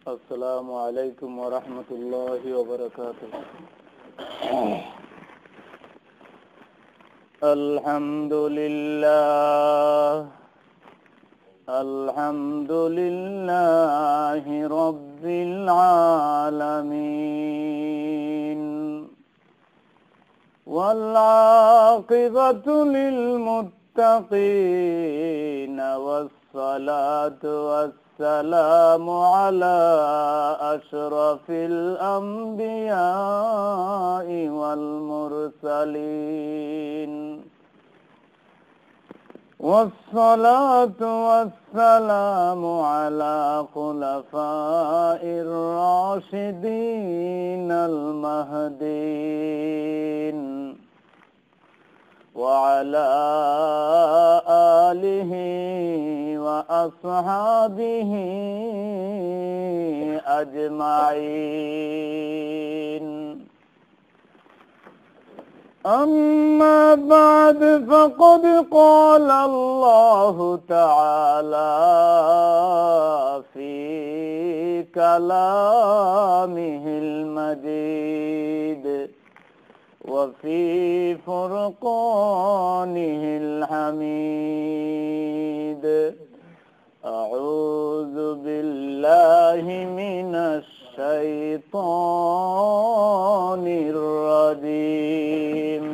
السلام عليكم ورحمة الله وبركاته. الحمد لله رب العالمين، والعاقبة للمتقين، والصلاة والسلام على أشرف الأنبياء والمرسلين، والصلاة والسلام على خلفاء الراشدين المهديين، وعلى آله وأصحابه أجمعين. أما بعد، فقد قال الله تعالى في كلامه المجيد وفي فرقانه الحميد: أعوذ بالله من الشيطان الرجيم.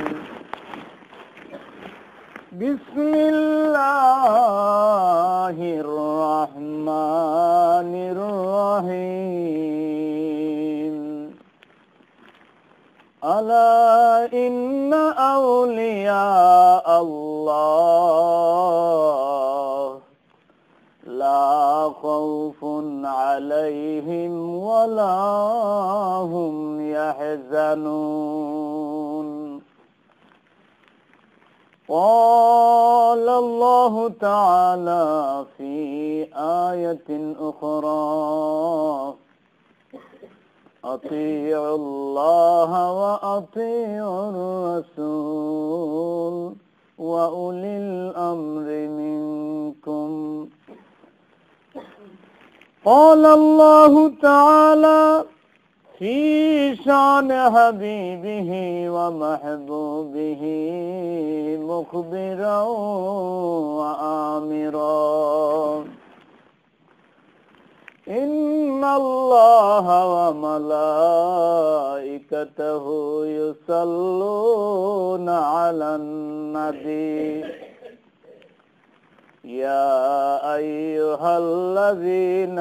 بسم الله الرحمن الرحيم. ألا إن أولياء الله لا خوف عليهم ولا هم يحزنون. قال الله تعالى في آية أخرى: أطيعوا الله وأطيعوا الرسول وأولي الأمر منكم. قال الله تعالى في شان حبيبه ومحبوبه مخبرا وآمرا: إن الله وملائكته يصلون على النبي يا أيها الذين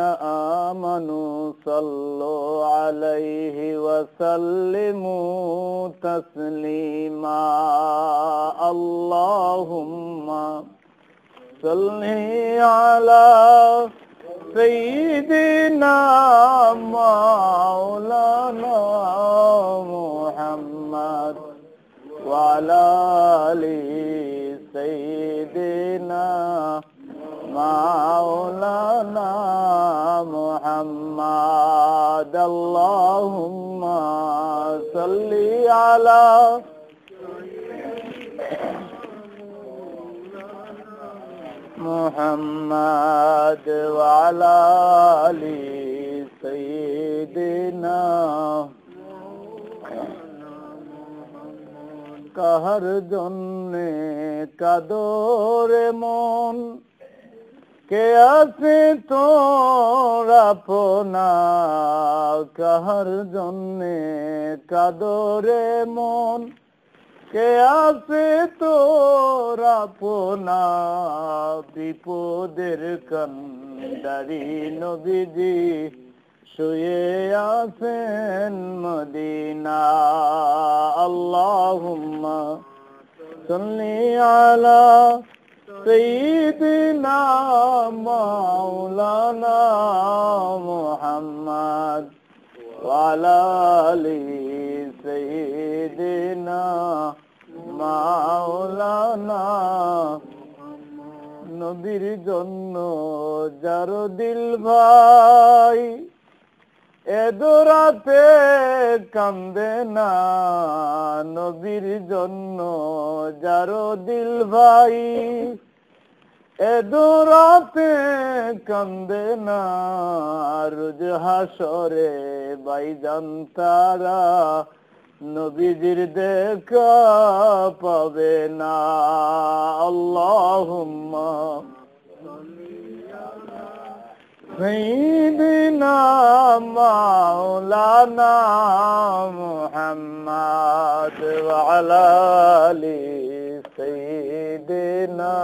آمنوا صلوا عليه وسلموا تسليما. اللهم صل على سيدنا مولانا محمد وعلى آل سيدنا مولانا محمد. اللهم صل على محمد وعلى آل سيدنا। কাহার জন্যে কাদরে মন, কে আছে তোর আপনা। কাহার জন্যে কাদরে মন, কে আছে তোর আপনা। বিপদের কান্ডারি নবীজি শুয়ে আছেন মদিনা। আল্লাহুম্মা সাল্লি আলা সাইয়্যিদিনা মাওলানা মুহাম্মদ ওয়া আলা আলি সাইয়্যিদিনা মাওলানা। নবীর জন্য যার দিল ভাই এদরাতে কান্দে না নবীর জন্য যার দিল ভাই এদরাতে কান্দে না রোজ হাসরে ভাইজান তারা নবীজির দেখা পাবে না আল্লাহুম্মা সাইয়্যিদিনা মাওলানা মুহাম্মদ ওয়া আলা আলি সাইয়্যিদিনা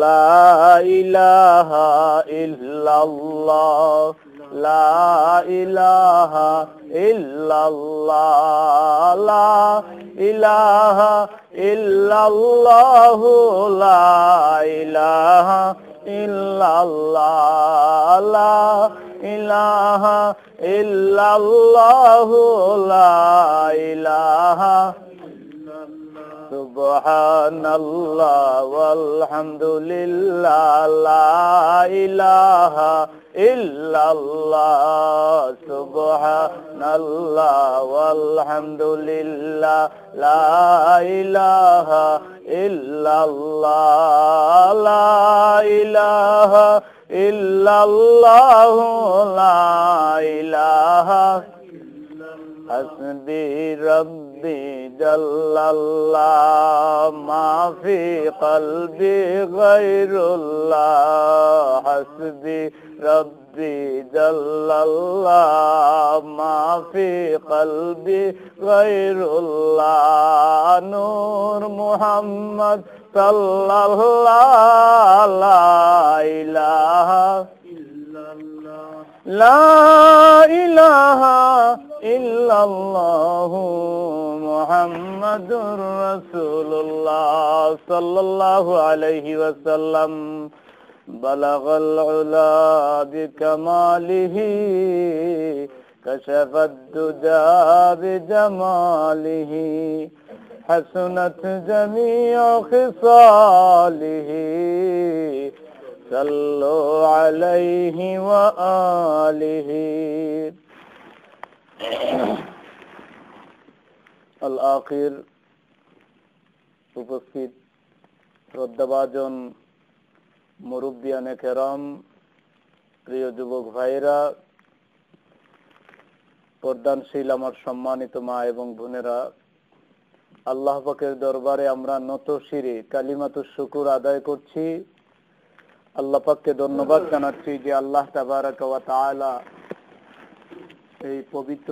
লা ইলাহা ইল্লাল্লাহ লা ইলাহা ইল্লাল্লাহ লা ইলাহা ইল্লাল্লাহ লা ইলাহা ইল্লাল্লাহ লা ইলাহা ইল্লাল্লাহ লা ইলাহা সুবহানাল্লাহ ওয়ালহামদুলিল্লাহ লা ইলাহা ইল্লাল্লাহ সুবহানাল্লাহ ওয়ালহামদুলিল্লাহ লা ইলাহা ইল্লাল্লাহ লা ইলাহা ইল্লাল্লাহ লা ইলাহা হাসবি রব্বি জাল্লাল্লাহ মা ফি কলবি গায়রুল্লাহ হাসবি রব্বি জাল্লাল্লাহ মা ফি কলবি গায়রুল্লাহ নূর মুহাম্মদ সাল্লাল্লাহ লা ইলাহা লা ইলাহা ইল্লাল্লাহু মুহাম্মাদুর রাসূলুল্লাহ সাল্লাল্লাহু আলাইহি ওয়াসাল্লাম বালাগাল উলা বিকামালিহি কাশাফাদ দুজা বিজামালিহি হাসনাত জামিউ খিসালিহি সাল্লু আলাইহি ওয়া আলিহি আল আখির উপস্থিত শ্রদ্ধাভাজন মুরব্বিয়ানে কেরাম প্রিয় যুবক ভাইরা পর্দানশীল আমার সম্মানিত মা এবং বোনেরা আল্লাহ পাকের দরবারে আমরা নত শিরে কালিমাতুশ শুকুর আদায় করছি আল্লাহ পাককে ধন্যবাদ জানাচ্ছি যে আল্লাহ তাবারাকা ওয়া তাআলা এই পবিত্র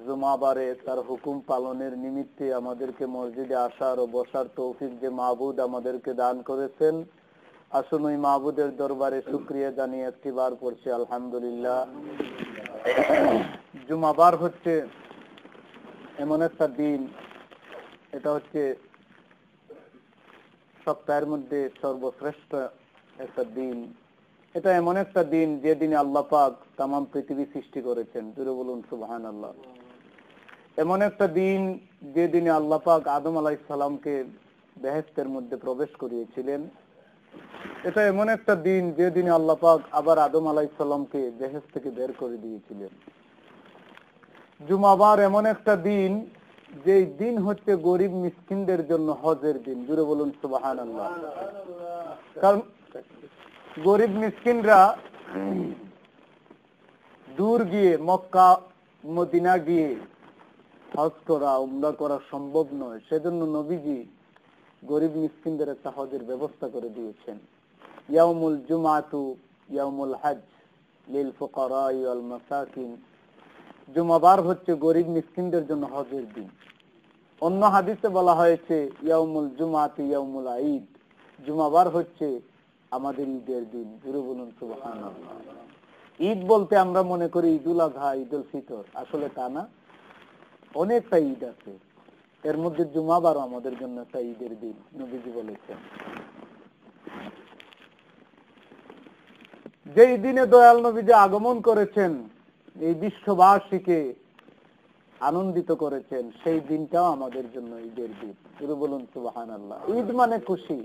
জুমাবারে তার হুকুম পালনের নিমিত্তে আমাদেরকে মসজিদে আসার ও বসার তৌফিক যে মাবুদ আমাদেরকে দান করেছেন আসুন ওই মাবুদের দরবারে শুকরিয়া জানিয়ে একটিবার পড়ছি আলহামদুলিল্লাহ। জুমাবার হচ্ছে এমন একটা দিন, এটা হচ্ছে সপ্তাহের মধ্যে সর্বশ্রেষ্ঠ একটা দিন। এটা এমন একটা দিন যে দিনে আল্লাহ পাক তামাম পৃথিবী সৃষ্টি করেছেন, জুড়ে বলুন সুবহানাল্লাহ। এমন একটা দিন যে দিনে আল্লাহ পাক আদম আলাইহিস সালামকে বেহেশতের মধ্যে প্রবেশ করিয়েছিলেন। এটা এমন একটা দিন যে দিনে আল্লাহ পাক আবার আদম আলাইহিস সালামকে বেহেশত থেকে বের করে দিয়েছিলেন। জুমাবার এমন একটা দিন যে দিন হচ্ছে গরিব মিসকিনদের জন্য হজের দিন, জুড়ে বলুন সুবহানাল্লাহ। কারণ গরিব মিসকিনরা দূর গিয়ে মক্কা মদিনা গিয়ে হজ করা উমরা করা সম্ভব নয়, সেজন্য নবীজি গরিব মিসকিনদের একটা হজের ব্যবস্থা করে দিয়েছেন। ইয়াউমুল জুমাতু ইয়াউমুল হজ লিল ফুকারা ওয়াল মাসাকিন। জুমাবার হচ্ছে গরিব মিসকিনদের জন্য হজের দিন। অন্য হাদিসে বলা হয়েছে ইয়াউমুল জুমাতু ইয়াউমুল ঈদ। জুমাবার হচ্ছে আমাদের ঈদের দিন, জুড়ে বলুন সুবহানাল্লাহ। ঈদ বলতে আমরা মনে করি ঈদুল আযহা, ঈদুল ফিতর, আসলে তা না। অনেকটা ঈদ আছে, এর মধ্যে জুমাবার আমাদের জন্য একটা ঈদের দিন, নবীজি বলেছেন। যেই দিনে দয়াল নবীজি আগমন করেছেন এই বিশ্ববাসীকে আনন্দিত করেছেন, সেই দিনটাও আমাদের জন্য ঈদের দিন। শুরু বলুন সুবহানাল্লাহ। ঈদ মানে খুশি,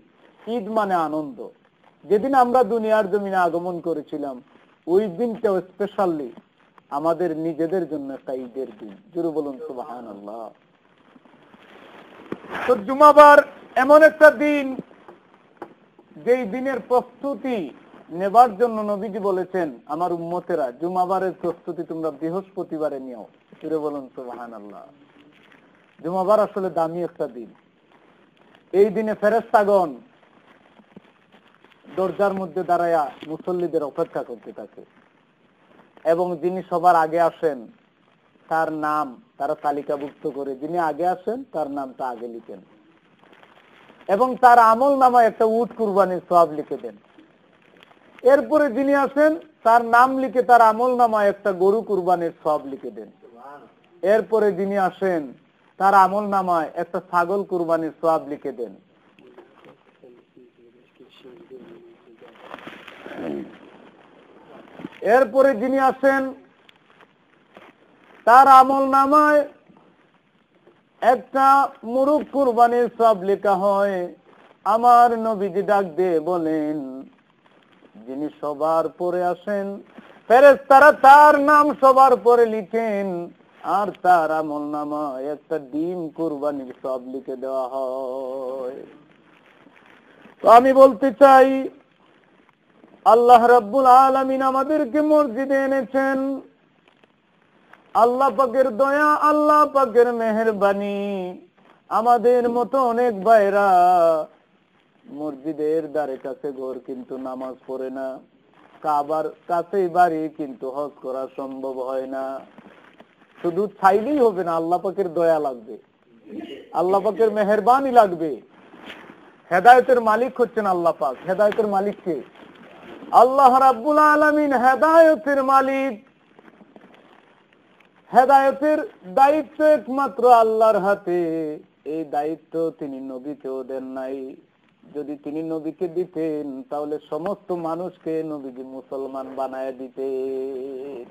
ঈদ মানে আনন্দ। যেদিন আমরা দুনিয়ার জমিনে আগমন করেছিলাম, ওই দিনটাও স্পেশালি আমাদের নিজেদের জন্য একটা ঈদের দিন। শুরু বলুন সুবহানাল্লাহ। তো জুমাবার এমন একটা দিন, যেই দিনের প্রস্তুতি নেবার জন্য নবীজি বলেছেন, আমার উম্মতেরা জুমাবারের প্রস্তুতি তোমরা বৃহস্পতিবারে নিও। ফিরে বলুন সুবহানাল্লাহ। জুমাবার আসলে দামি একটা দিন। এই দিনে ফেরেশতাগণ দরজার মধ্যে দাঁড়ায়া মুসল্লিদের অপেক্ষা করতে থাকে, এবং যিনি সবার আগে আসেন তার নাম তারা তালিকাভুক্ত করে, যিনি আগে আসেন তার নামটা আগে লিখেন, এবং তার আমল নামায় একটা উট কুরবানির সওয়াব লিখে দেন। এরপরে যিনি আসেন তার নাম লিখে তার আমল নামায় একটা গরু কুরবানির সওয়াব লিখে দেন। এরপরে যিনি আসেন তার আমল নামায় একটা ছাগল কুরবানির সওয়াব লিখে দেন। এরপরে যিনি আসেন তার আমল নামায় একটা মুরগ কুরবানির সওয়াব লেখা হয়। আমার নবীজি ডাক দিয়ে বলেন, যিনি সবার পরে আসেন ফেরেশতারা তার নাম সবার পরে লিখেন, আর তার আমল নামায় একটা ডিম কুরবানির সওয়াব লিখে দেওয়া হয়। তো আমি বলতে চাই, আল্লাহ রাব্বুল আলামিন আমাদেরকে মসজিদে এনেছেন। আল্লাহ পাকের দয়া, আল্লাহ পাকের মেহেরবানি, আমাদের মতো অনেক ভাইরা মসজিদের ধারে কাছে ঘর কিন্তু নামাজ পড়ে না, কাবার কাছেই বাড়ি কিন্তু হজ করা সম্ভব হয় না। শুধু চাইলেই হবে না, আল্লাহ পাকের দয়া লাগবে, আল্লাহ পাকের মেহেরবানি লাগবে। হেদায়েতের মালিক হচ্ছেন আল্লাহ পাক। হেদায়েতের মালিক কে? আল্লাহ রাব্বুল আলামিন হেদায়েতের মালিক। হেদায়েতের দায়িত্ব একমাত্র আল্লাহর হাতে। এই দায়িত্ব তিনি নবীকেও দেন নাই। যদি তিনি নবীকে দিতেন তাহলে সমস্ত মানুষকে নবীজি মুসলমান বানায় দিতেন।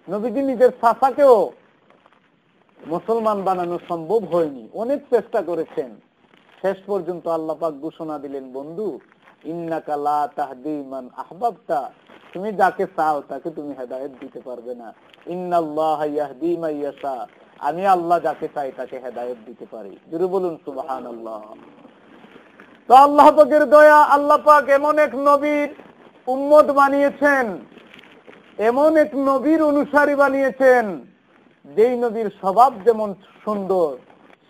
নবীজি নিজের চাচাকেও মুসলমান বানানো সম্ভব হয়নি, অনেক চেষ্টা করেছেন। শেষ পর্যন্ত আল্লাহ পাক ঘোষণা দিলেন, বন্ধু ইন্নাকা লা তাহদি মান আহবাবতা, তুমি যাকে চাও তাকে তুমি হেদায়েত দিতে পারবে না। ইন্নাল্লাহা ইয়াহদি মান ইয়াশা, আমি আল্লাহ যাকে চাই তাকে হেদায়েত দিতে পারি। জোরে বলুন সুবহানাল্লাহ। তো আল্লাহ পাকের দয়া, আল্লাহ পাক এমন এক নবীর উম্মত বানিয়েছেন, এমন এক নবীর অনুসারী বানিয়েছেন, যেই নবীর স্বভাব যেমন সুন্দর,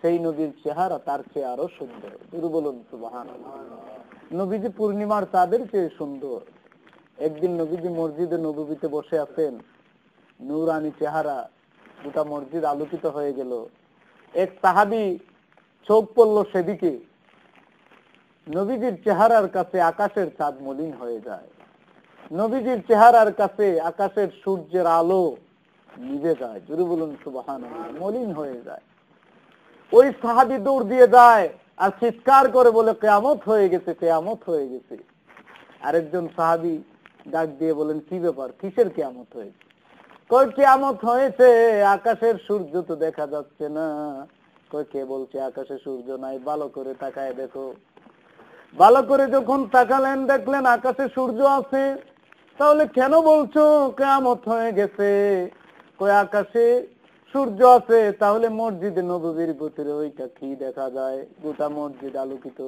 সেই নবীর চেহারা তার চেয়ে আরো সুন্দর। জোরে বলুন সুবহানাল্লাহ। নবীজি পূর্ণিমার চাঁদের চেয়ে সুন্দর। একদিন নবীজি মসজিদে নববীতে বসে আছেন, নূরানি চেহারা, গোটা মসজিদ আলোকিত হয়ে গেল। এক সাহাবী চোখ পড়ল সেদিকে, নবীজির চেহারার কাছে আকাশের চাঁদ মলিন হয়ে যায়, নবীজির চেহারার কাছে আকাশের সূর্যের আলো নিভে যায়। জোরে বলুন সুবহানাল্লাহ, মলিন হয়ে যায়। ওই সাহাবী দৌড় দিয়ে যায় আর চিৎকার করে বলে, কিয়ামত হয়ে গেছে, কিয়ামত হয়ে গেছে। আরেকজন সাহাবী ডাক দিয়ে বলেন, কি ব্যাপার, কিসের কিয়ামত হয়েছে? কই কিয়ামত হয়েছে, আকাশের সূর্য তো দেখা যাচ্ছে না। কই কে বলছে আকাশে সূর্য নাই? ভালো করে তাকায় দেখো। ভালো করে যখন তাকালেন দেখলেন আকাশে সূর্য আছে। তাহলে কেন বলছো কিয়ামত হয়ে গেছে? কই আকাশে সূর্য আছে, তাহলে মসজিদে নববীর ভিতরে ওইটা কি দেখা যায়? গোটা মসজিদ আলোকিত।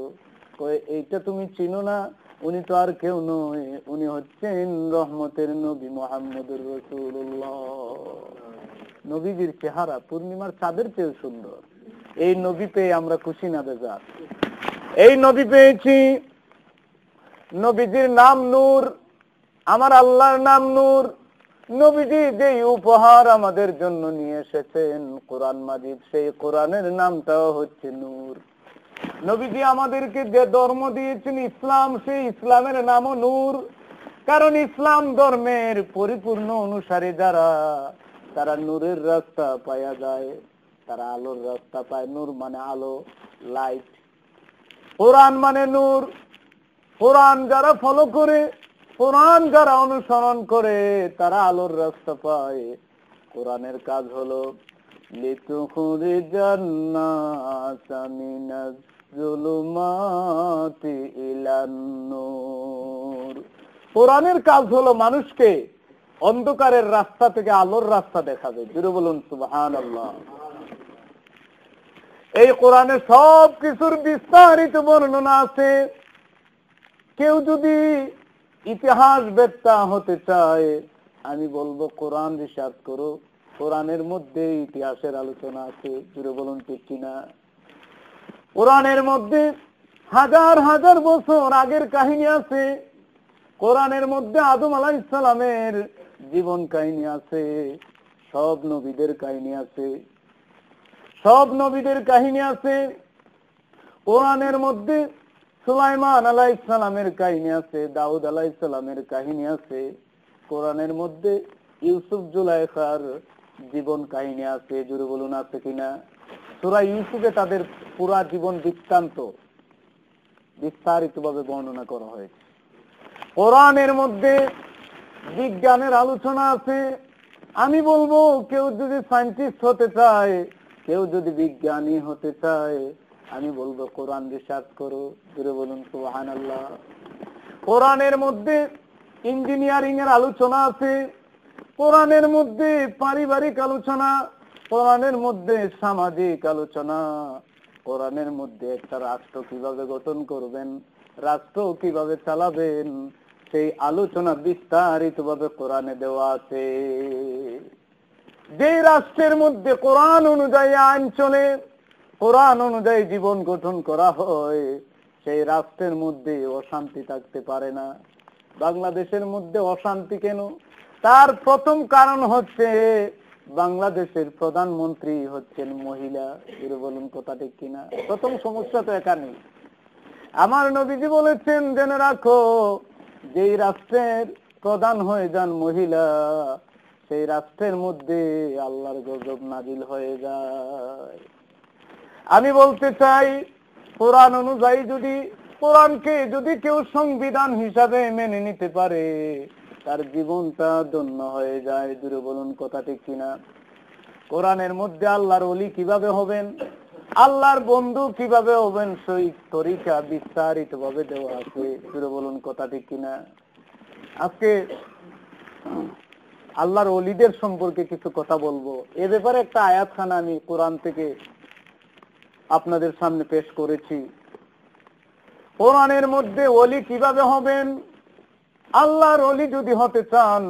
কই এইটা তুমি চিনো না? উনি তো আর কেউ নয়, উনি হচ্ছেন রহমতের নবী মুহাম্মদুর রাসূলুল্লাহ। নবীজির চেহারা পূর্ণিমার চাঁদের চেয়ে সুন্দর। এই নবী পেয়ে আমরা খুশি না বেজার? এই নবী পেয়েছি, নবীজির নাম নূর, আমার আল্লাহর নাম নূর। নবীজি যে উপহার আমাদের জন্য নিয়ে এসেছেন কোরআন মাজিদ, সেই কোরআনের নামটাও হচ্ছে নূর। নবীজি আমাদেরকে যে ধর্ম দিয়েছেন ইসলাম, সেই ইসলামের নামও নূর। কারণ ইসলাম ধর্মের পরিপূর্ণ অনুসারী যারা, তারা নূরের রাস্তা পাওয়া যায়, তারা আলোর রাস্তা পায়। নূর মানে আলো, লাইট। কোরআন মানে নূর। কোরআন যারা ফলো করে, কোরআন যারা অনুসরণ করে, তারা আলোর রাস্তা পায়। কোরআনের কাজ হলো লিতুখরিজান নাসা মিনাজ যুলুমাতি ইলান নূর। কোরআনের কাজ হলো মানুষকে অন্ধকারের রাস্তা থেকে আলোর রাস্তা দেখাবে। জোরে বলুন সুবহানাল্লাহ। এই কোরআনে সব কিছুর বিস্তারিত বর্ণনা আছে। কেউ যদি ইতিহাস বেত্তা হতে চায়, আমি বলবো কোরআন রিসার্চ করো, কোরআনের মধ্যে ইতিহাসের আলোচনা আছে। জোরে বলুন ঠিক কিনা? কোরআনের মধ্যে হাজার হাজার বছর আগের কাহিনী আছে। কোরআনের মধ্যে আদম আলাইহিস সালামের জীবন কাহিনী আছে, সব নবীদের কাহিনী আছে, সব নবীদের কাহিনী আছে। কোরআনের মধ্যে সুলাইমান আলাইহিস সালামের কাহিনী আছে, দাউদ আলাইহিস সালামের কাহিনী আছে। কোরআনের মধ্যে ইউসুফ জুলাইখার জীবন কাহিনী আছে। জোরে বলুন আছে কিনা? সূরা ইউসুফে তাদের পুরা জীবন বৃত্তান্ত বিস্তারিতভাবে বর্ণনা করা হয়েছে। কোরআনের মধ্যে বিজ্ঞানের আলোচনা আছে। আমি বলবো কেউ যদি সায়েন্টিস্ট হতে চায়, কেউ যদি বিজ্ঞানী হতে চায়, আমি বলবো কোরআন রিসার্চ করো। জোরে বলুন সুবহানাল্লাহ। কোরআনের মধ্যে ইঞ্জিনিয়ারিং এর আলোচনা আছে। কোরআনের মধ্যে পারিবারিক আলোচনা, কোরআনের মধ্যে সামাজিক আলোচনা, কোরআনের মধ্যে একটা রাষ্ট্র কিভাবে গঠন করবেন, রাষ্ট্র কিভাবে চালাবেন, সেই আলোচনা বিস্তারিতভাবে কোরআনে দেওয়া আছে। যে রাষ্ট্রের মধ্যে কোরআন অনুযায়ী আইন চলে, কোরআন অনুযায়ী জীবন গঠন করা হয়, সেই রাষ্ট্রের মধ্যে অশান্তি থাকতে পারে না। বাংলাদেশের মধ্যে অশান্তি কেন? তার প্রথম কারণ হচ্ছে বাংলাদেশের প্রধানমন্ত্রী হচ্ছেন মহিলা। এর বলুন কথা ঠিক কিনা? প্রথম সমস্যা তো এখানে। আমার নবীজি বলেছেন, জেনে রাখো, যেই রাষ্ট্রের প্রধান হয়ে যান মহিলা, সেই রাষ্ট্রের মধ্যে আল্লাহর গজব নাজিল হয়ে যায়। আমি বলতে চাই, কোরআন অনুযায়ী যদি, কোরআনকে যদি কেউ সংবিধান হিসাবে মেনে নিতে পারে, তার জীবনটা ধন্য হয়ে যায়। দূরে বলুন কথা ঠিক কিনা? কোরআনের মধ্যে আল্লাহর ওলি কিভাবে হবেন, আল্লাহর বন্ধু কিভাবে হবেন, সেই তরিকা বিস্তারিত ভাবে দেওয়া আছে। দূরে বলুন কথা ঠিক কিনা? আজকে আল্লাহর ওলিদের সম্পর্কে কিছু কথা বলবো। এ ব্যাপারে একটা আয়াতখানা আমি কোরআন থেকে আপনাদের সামনে পেশ করেছি। কোরআনের মধ্যে ওলি কিভাবে হবেন, আল্লাহর ওলি যদি হতে চান,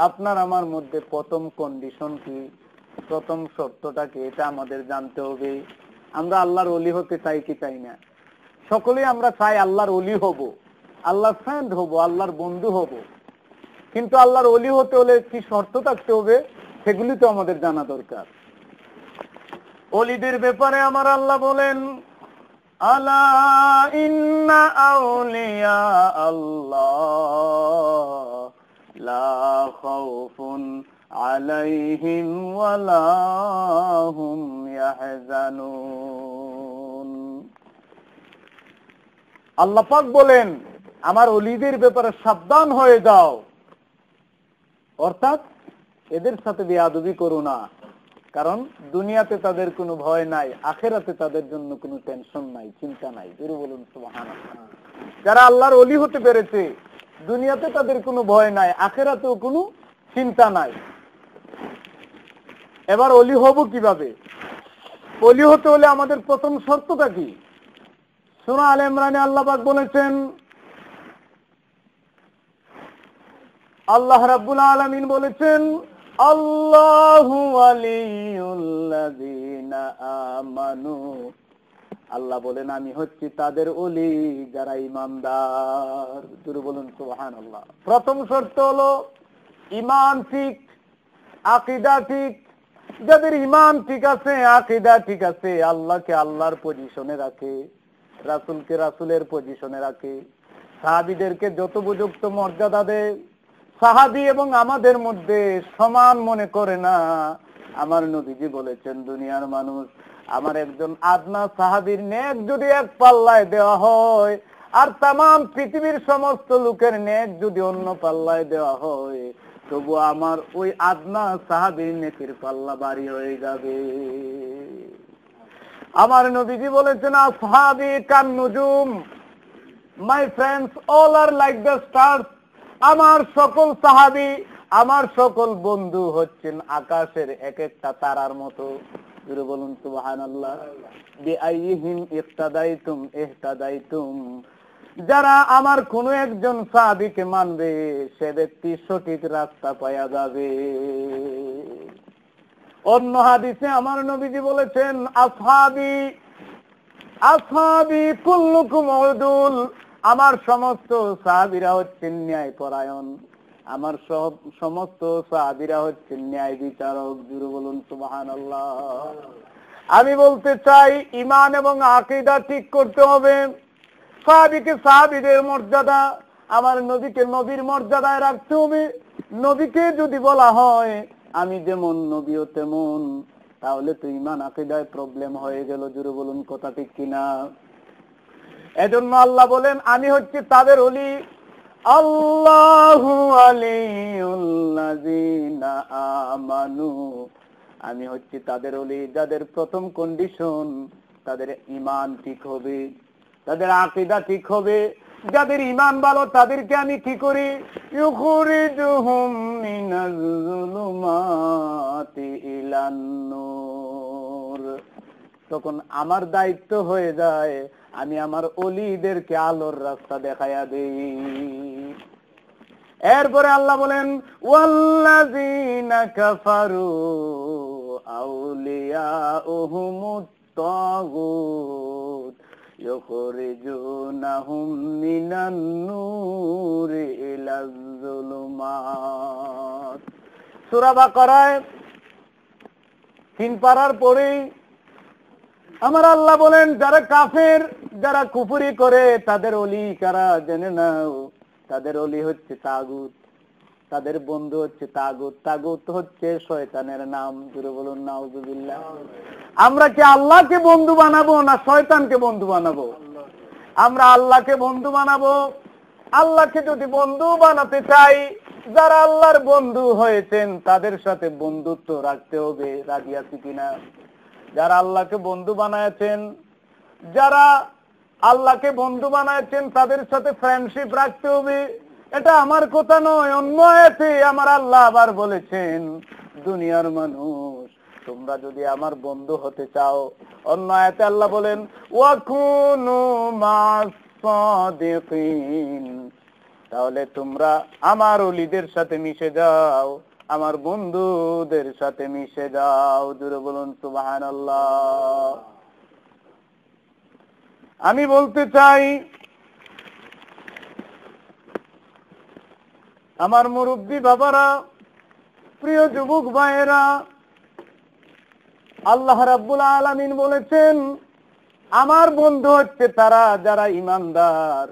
আপনার আমার মধ্যে প্রথম কন্ডিশন কি, প্রথম শর্তটা কি, এটা আমাদের জানতে হবে। আমরা আল্লাহর ওলি হতে চাই কি চাই না? সকলেই আমরা চাই আল্লাহর ওলি হব, আল্লাহর ফ্রেন্ড হব, আল্লাহর বন্ধু হব। কিন্তু আল্লাহর ওলি হতে হলে কি শর্ত থাকতে হবে, সেগুলি তো আমাদের জানা দরকার। ওলিদের ব্যাপারে আমার আল্লাহ বলেন, আলা ইন্না আউলিয়া আল্লাহ লা খাউফুন আলাইহিম ওয়ালা হুম ইয়াহজানুন। আল্লাহ পাক বলেন, আমার ওলিদের ব্যাপারে সাবধান হয়ে যাও, অর্থাৎ এদের সাথে বেয়াদবি করো না। কারণ দুনিয়াতে তাদের কোনো ভয় নাই, আখেরাতে তাদের জন্য কোনো টেনশন নাই, চিন্তা নাই। জোরে বলুন সুবহানাল্লাহ। যারা আল্লাহর ওলি হতে পেরেছে, দুনিয়াতে তাদের কোনো ভয় নাই, আখেরাতেও কোনো চিন্তা নাই। এবার ওলি হব কিভাবে? ওলি হতে হলে আমাদের প্রথম শর্তটা কি? সূরা আলে ইমরানে আল্লাহ পাক বলেছেন, আল্লাহ রাব্বুল আলামিন বলেছেন, আল্লাহু ওয়ালিয়ুল্লাযিনা আমানু। আল্লাহ বলেন, আমি হচ্ছি তাদের ওলি যারা ঈমানদার। জোরে বলুন সুবহানাল্লাহ। প্রথম শর্ত হলো ঈমান ঠিক, আকীদা ঠিক। যাদের ঈমান ঠিক আছে, আকীদা ঠিক আছে, আল্লাহকে আল্লাহর পজিশনে রাখে, রাসূলকে রাসূলের পজিশনে রাখে, সাহাবীদেরকে যথোপযুক্ত মর্যাদা দেয়, সাহাবী এবং আমাদের মধ্যে সমান মনে করে না। আমার নবীজি বলেছেন, দুনিয়ার মানুষ আমার একজন আদনা সাহাবীর নেক যদি এক পাল্লায় দেওয়া হয়, আর তামাম পৃথিবীর সমস্ত লোকের নেক যদি অন্য পাল্লায় দেওয়া হয়, তবু আমার ওই আদনা সাহাবীর নেকির পাল্লা ভারী হয়ে যাবে। আমার নবীজি বলেছেন, আসহাবি কান নুজুম, my friends all are like the stars. আমার সকল সাহাবী, আমার সকল বন্ধু হচ্ছেন আকাশের এক একটা তারার মতো। জোরে বলুন সুবহানাল্লাহ। বিআইহিম ইক্তাদাইতুম ইহতাদাইতুম। যারা আমার কোন একজন সাহাবীকে মানবে সে ব্যক্তি সঠিক রাস্তা পাওয়া যাবে। অন্য হাদিসে আমার নবীজি বলেছেন, আসহাবি আসহাবি কুল্লুকুম উদুল। আমার সমস্ত সাহাবীরা হচ্ছেন ন্যায় পরায়ণ, আমার সমস্ত সাহাবীরা হচ্ছেন ন্যায় বিচারক। জোরে বলুন সুবহানাল্লাহ। আমি বলতে চাই, ঈমান এবং আকীদা ঠিক করতে হবে। সাহাবীকে সাহাবীদের মর্যাদা, আমার নবীকে নবীর মর্যাদায় রাখতে হবে। নবীকে যদি বলা হয় আমি যেমন নবীও তেমন, তাহলে তো ঈমান আকীদায় প্রবলেম হয়ে গেল। জোরে বলুন কথা ঠিক কিনা? এজন্য আল্লাহ বলেন, আমি হচ্ছি তাদের ওলি। আল্লাহু ওয়ালিউল্লাযিনা আমানু। আমি হচ্ছি তাদের ওলি যাদের প্রথম কন্ডিশন তাদের ঈমান ঠিক হবে, তাদের আকীদা ঠিক হবে। যাদের ঈমান ভালো তাদেরকে আমি কি করি? ইউখরিজুহুম মিনাজ যুলুমাতি ইলান নূর। তখন আমার দায়িত্ব হয়ে যায় আমি আমার ওলিদেরকে আলোর রাস্তা দেখায়া দেই। এরপরে আল্লাহ বলেন, ওয়াল্লাযীনা কাফারু আউলিয়াউহুমুত তাগুত ইউখরিজুনাহুম মিনান নূরি ইলাজ যুলুমাত। সূরা বাকারায় 3 পারার পরেই আমার আল্লাহ বলেন, যারা কাফের, যারা কুফরি করে তাদের ওলি কারা জেনে নাও। তাদের ওলি হচ্ছে তাগুত, তাদের বন্ধু হচ্ছে তাগুত। তাগুত হচ্ছে শয়তানের নাম। জোরে বলুন নাউযুবিল্লাহ। আমরা কি আল্লাহকে বন্ধু বানাবো না শয়তানকে বন্ধু বানাবো? আমরা আল্লাহকে বন্ধু বানাবো। আল্লাহকে যদি বন্ধু বানাতে চাই, যারা আল্লাহর বন্ধু হয়েছেন তাদের সাথে বন্ধুত্ব রাখতে হবে। রাজি আছি কিনা? যারা আল্লাহকে বন্ধু বানায়ছেন, যারা আল্লাহকে বন্ধু বানায়ছেন তাদের সাথে ফ্রেন্ডশিপ রাখতে হবে। এটা আমার কথা নয়, অন্য আয়াতে আমার আল্লাহ আবার বলেছেন, দুনিয়ার মানুষ তোমরা যদি আমার বন্ধু হতে চাও, অন্য আয়াতে আল্লাহ বলেন, ওয়াকুনু মাস সাদিকিন। তাহলে তোমরা আমার ওলিদের সাথে মিশে যাও, আমার বন্ধুদের সাথে মিশে যাও। জোরে বলুন সুবহানাল্লাহ। আমি বলতে চাই, আমার মুরব্বী বাবারা, প্রিয় যুবক ভাইয়েরা, আল্লাহ রাব্বুল আলামিন বলেছেন, আমার বন্ধু হচ্ছে তারা যারা ঈমানদার,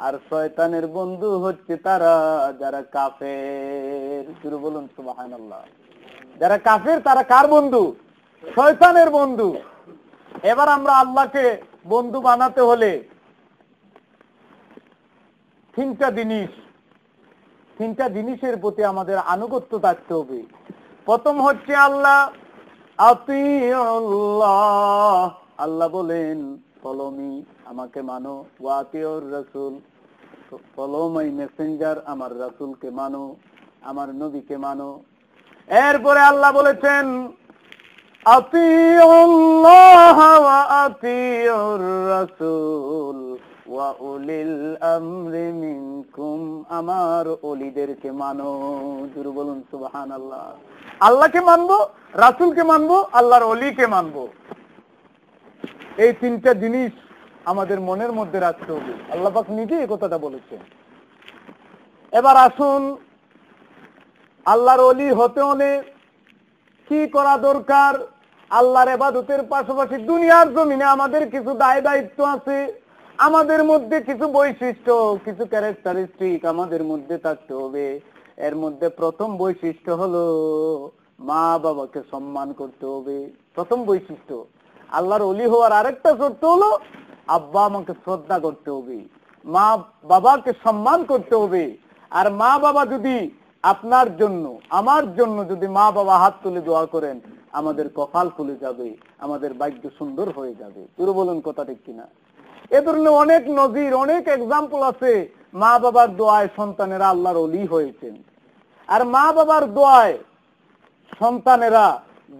আর শয়তানের বন্ধু হচ্ছে তারা যারা কাফের। শুরু বলুন সুবহানাল্লাহ। যারা কাফের তারা কার বন্ধু? শয়তানের বন্ধু। এবার আমরা আল্লাহকে বন্ধু বানাতে হলে তিনটা জিনিসের প্রতি আমাদের আনুগত্য থাকতে হবে। প্রথম হচ্ছে আল্লাহ, আতিউল্লাহ। আল্লাহ বলেন, ফলো মি, আমাকে মানো। ওয়া আতিউর রাসূল, ফলো মাই মেসেঞ্জার, আমার রাসূলকে মানো, আমার নবীকে মানো। এরপরে আল্লাহ বলেছেন, আতিউল্লাহ ওয়া আতিউর রাসূল ওয়া উলিল আমরি মিনকুম, আমার ওলিদেরকে মানো। জোরে বলুন সুবহানাল্লাহ। আল্লাহকে মানবো, রাসূলকে মানবো, আল্লাহর ওলিকে মানবো। এই তিনটা জিনিস আমাদের মনের মধ্যে রাখতে হবে। আল্লাহ পাক নিজে এই কথাটা বলেছেন। এবার আসুন, আল্লাহর ওলি হতে হলে কি করা দরকার? আল্লাহর ইবাদতের পাশাপাশি দুনিয়ার জমিনে আমাদের কিছু দায় দায়িত্ব আছে। আমাদের মধ্যে কিছু বৈশিষ্ট্য, কিছু ক্যারেক্টারিস্টিক আমাদের মধ্যে থাকতে হবে। এর মধ্যে প্রথম বৈশিষ্ট্য হলো মা বাবাকে সম্মান করতে হবে। প্রথম বৈশিষ্ট্য। আল্লাহর ওলি হওয়ার আরেকটা শর্ত হলো আব্বা আমাকে শ্রদ্ধা করতে হবে, মা বাবাকে সম্মান করতে হবে। আর মা বাবা যদি আপনার জন্য আমার জন্য যদি মা বাবা হাত তুলে দোয়া করেন, আমাদের কপাল খুলে যাবে, আমাদের ভাগ্য সুন্দর হয়ে যাবে। পুরো বলুন কথা ঠিক কিনা? এ ধরনের অনেক নজির, অনেক এক্সাম্পল আছে। মা বাবার দোয়ায় সন্তানেরা আল্লাহর ওলি হয়েছেন, আর মা বাবার দোয়ায় সন্তানেরা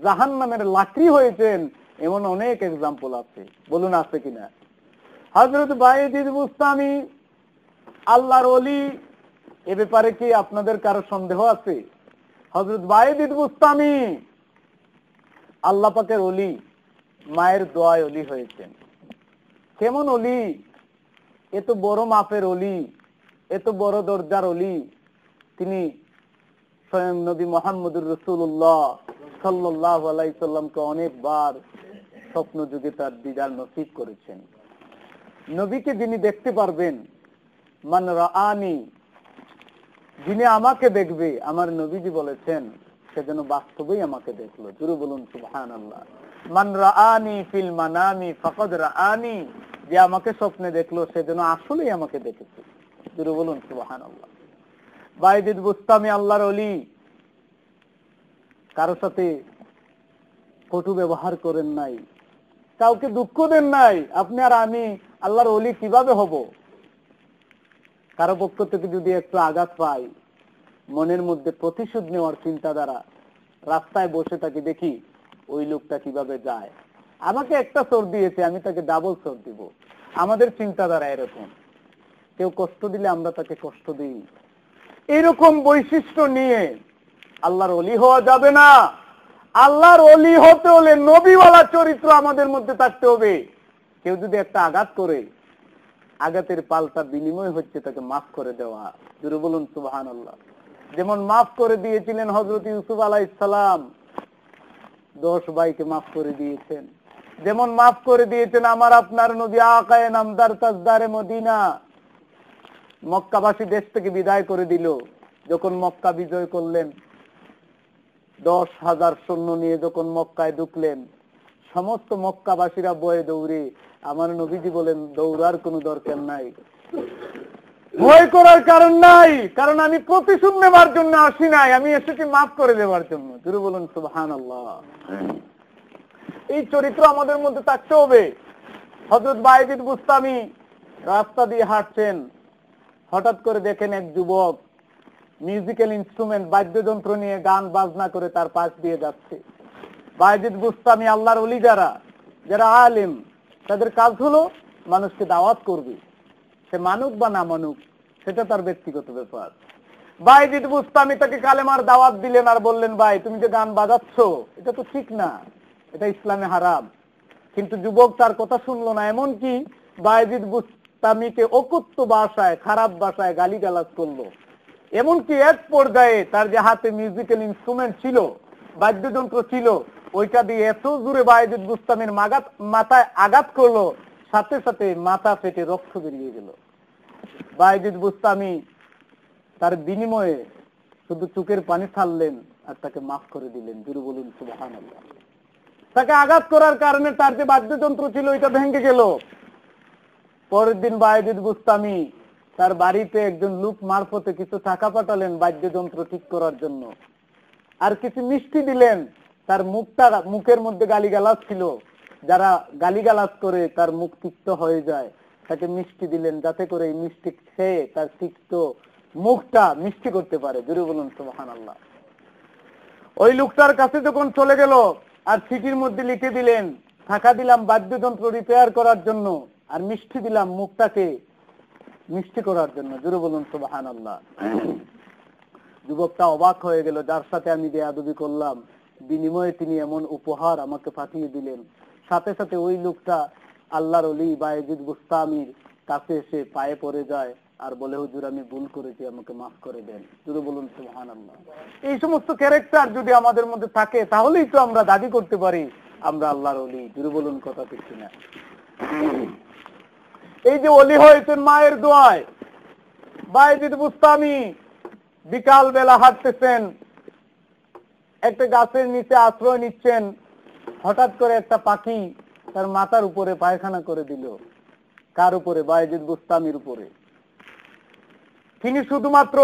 জাহান্নামের লাকড়ি হয়েছেন, এমন অনেক এক্সাম্পল আছে। বলুন আছে কিনা? হযরত বায়েজিদ বুস্তামি আল্লাহর ওলি, এ ব্যাপারে কি আপনাদের কারো সন্দেহ আছে? হযরত বায়েজিদ বুস্তামি আল্লাহ পাকের ওলি, মায়ের দোয়ায় ওলি হয়েছেন। কেমন ওলি? এত বড় মাপের ওলি, এত বড় দরজার ওলি। তিনি স্বয়ং নবী মুহাম্মদুর রাসূলুল্লাহ সাল্লাল্লাহু আলাইহি সাল্লামকে অনেকবার স্বপ্ন যুগে তার দিদার নসিব করেছেন। নবীকে যিনি দেখতে পারবেন, মান রাআনি, যিনি আমাকে দেখবে, আমার নবীজি বলেছেন সে যেন বাস্তবেই আমাকে দেখলো। জোরে বলুন সুবহানাল্লাহ। মান রাআনি ফিল মানামি ফাকাদ রাআনি, যে আমাকে স্বপ্নে দেখলো সে যেন আসলেই আমাকে দেখেছে। জোরে বলুন সুবহানাল্লাহ। বায়েজিদ বুস্তামি আল্লাহর ওলি, কারো সাথে কটু ব্যবহার করেন নাই, কাউকে দুঃখ দেন নাই। আপনি আর আমি আল্লাহর ওলি কিভাবে হব? কারো পক্ষ থেকে যদি একটু আঘাত পাই, মনের মধ্যে প্রতিশোধ নেওয়ার চিন্তাধারা, রাস্তায় বসে তাকে দেখি ওই লোকটা কিভাবে যায়, আমাকে একটা চোর দিয়েছে আমি তাকে ডাবল চোর দিব। আমাদের চিন্তাধারা এরকম। কেউ কষ্ট দিলে আমরা তাকে কষ্ট দিই। এরকম বৈশিষ্ট্য নিয়ে আল্লাহর ওলি হওয়া যাবে না। আল্লাহর ওলি হতে হলে নবীওয়ালা চরিত্র আমাদের মধ্যে থাকতে হবে। কেউ যদি একটা আঘাত করে, আঘাতের পাল্টা বিনিময় হচ্ছে তাকে মাফ করে দেওয়া। জোরে বলুন সুবহানাল্লাহ। যেমন মাফ করে দিয়েছিলেন হযরত ইউসুফ আলাইহিস সালাম, 10 ভাইকে মাফ করে দিয়েছেন। যেমন মাফ করে দিয়েছেন আমার আপনার নবী আকায়ে নামদার তাজদারে মদিনা, মক্কাবাসী দেশ থেকে বিদায় করে দিল। যখন মক্কা বিজয় করলেন, 10,000 সৈন্য নিয়ে যখন মক্কায় ঢুকলেন, সমস্ত মক্কাবাসীরা বয়ে দৌড়ে, আমার নবীজি বলেন দৌড়ার কোনো দরকার নাই, ভয় করার কারণ নাই, কারণ আমি প্রতিশোধ নেবার জন্য আসি নাই, আমি এসেছি মাফ করে দেওয়ার জন্য। জোরে বলুন সুবহানাল্লাহ। এই চরিত্র আমাদের মধ্যে থাকতে হবে। হযরত বায়েজিদ বুস্তামি রাস্তা দিয়ে হাঁটছেন, হঠাৎ করে দেখেন এক যুবক মিউজিক্যাল ইনস্ট্রুমেন্ট, বাদ্যযন্ত্র নিয়ে গান বাজনা করে তার পাশ দিয়ে যাচ্ছে। বায়েজিদ বুস্তামি আল্লাহর ওলি যারা আলেম, তাদের কাজ হলো মানুষকে দাওয়াত করবে। সে মানুক বা না মানুক সেটা তার ব্যক্তিগত ব্যাপার। বায়েজিদ বুস্তামি তাকে কালেমার দাওয়াত দিলেন আর বললেন, ভাই তুমি যে গান বাজাচ্ছ এটা তো ঠিক না, এটা ইসলামে হারাম। কিন্তু যুবক তার কথা শুনলো না, এমনকি বায়েজিদ বুস্তামিকে অকথ্য ভাষায়, খারাপ ভাষায় গালিগালাজ করলো। এমনকি এক পর্যায়ে তার যে হাতে মিউজিক্যাল ইনস্ট্রুমেন্ট ছিল, বাদ্যযন্ত্র ছিল, ওইটা দিয়ে এত জোরে বায়েজিদ বুস্তামির মাথায় আঘাত করলো, সাথে সাথে মাথা ফেটে রক্ত বেরিয়ে গেল। বায়েজিদ বুস্তামি তার বিনিময়ে শুধু চোখের পানি ছাড়লেন আর তাকে মাফ করে দিলেন। জোরে বলুন সুবহানাল্লাহ। তাকে আঘাত করার কারণে তার যে বাদ্যযন্ত্র ছিল এটা ভেঙে গেল। পরের দিন বায়েজিদ বুস্তামি তার বাড়িতে একজন লোক মারফতে কিছু টাকা পাঠালেন বাদ্যযন্ত্র ঠিক করার জন্য, আর কিছু মিষ্টি দিলেন। তার মুখের মধ্যে গালিগালাজ ছিল, যারা গালিগালাজ করে তার মুখ তিক্ত হয়ে যায়, তাকে মিষ্টি দিলেন যাতে করে এই মিষ্টি খেয়ে তার তিক্ত মুখটা মিষ্টি করতে পারে। জোরে বলুন সুবহানাল্লাহ। ওই লোকটার কাছে যখন চলে গেল আর চিঠির মধ্যে লিখে দিলেন, টাকা দিলাম বাদ্যযন্ত্র রিপেয়ার করার জন্য, আর মিষ্টি দিলাম মুখটাকে মিষ্টি করার জন্য। জোরে বলুন সুবহানাল্লাহ। যুবকটা অবাক হয়ে গেল, যার সাথে আমি বেয়াদবি করলাম, বিনিময়ে তিনি এমন উপহার আমাকে পাঠিয়ে দিলেন। সাথে সাথে ওই লোকটা আল্লাহর ওলি বায়েজিদ বুস্তামির কাছে এসে পায়ে পড়ে যায় আর বলে, হুজুর আমি ভুল করেছি, আমাকে মাফ করে দেন। জোরে বলুন সুবহানাল্লাহ। এই সমস্ত ক্যারেক্টার যদি আমাদের মধ্যে থাকে তাহলেই তো আমরা দাবি করতে পারি আমরা আল্লাহর ওলি। জোরে বলুন কথা ঠিক কিনা? এই যে ওলি হয়েছেন মায়ের দোয়ায়, বায়েজিদ বুস্তামি বিকাল বেলা হাঁটতেছেন, একটা গাছের নিচে আশ্রয় নিচ্ছেন, হঠাৎ করে একটা পাখি তার মাথার উপরে পায়খানা করে দিল। কার উপরে? বায়েজিদ বুস্তামির উপরে। তিনি শুধুমাত্র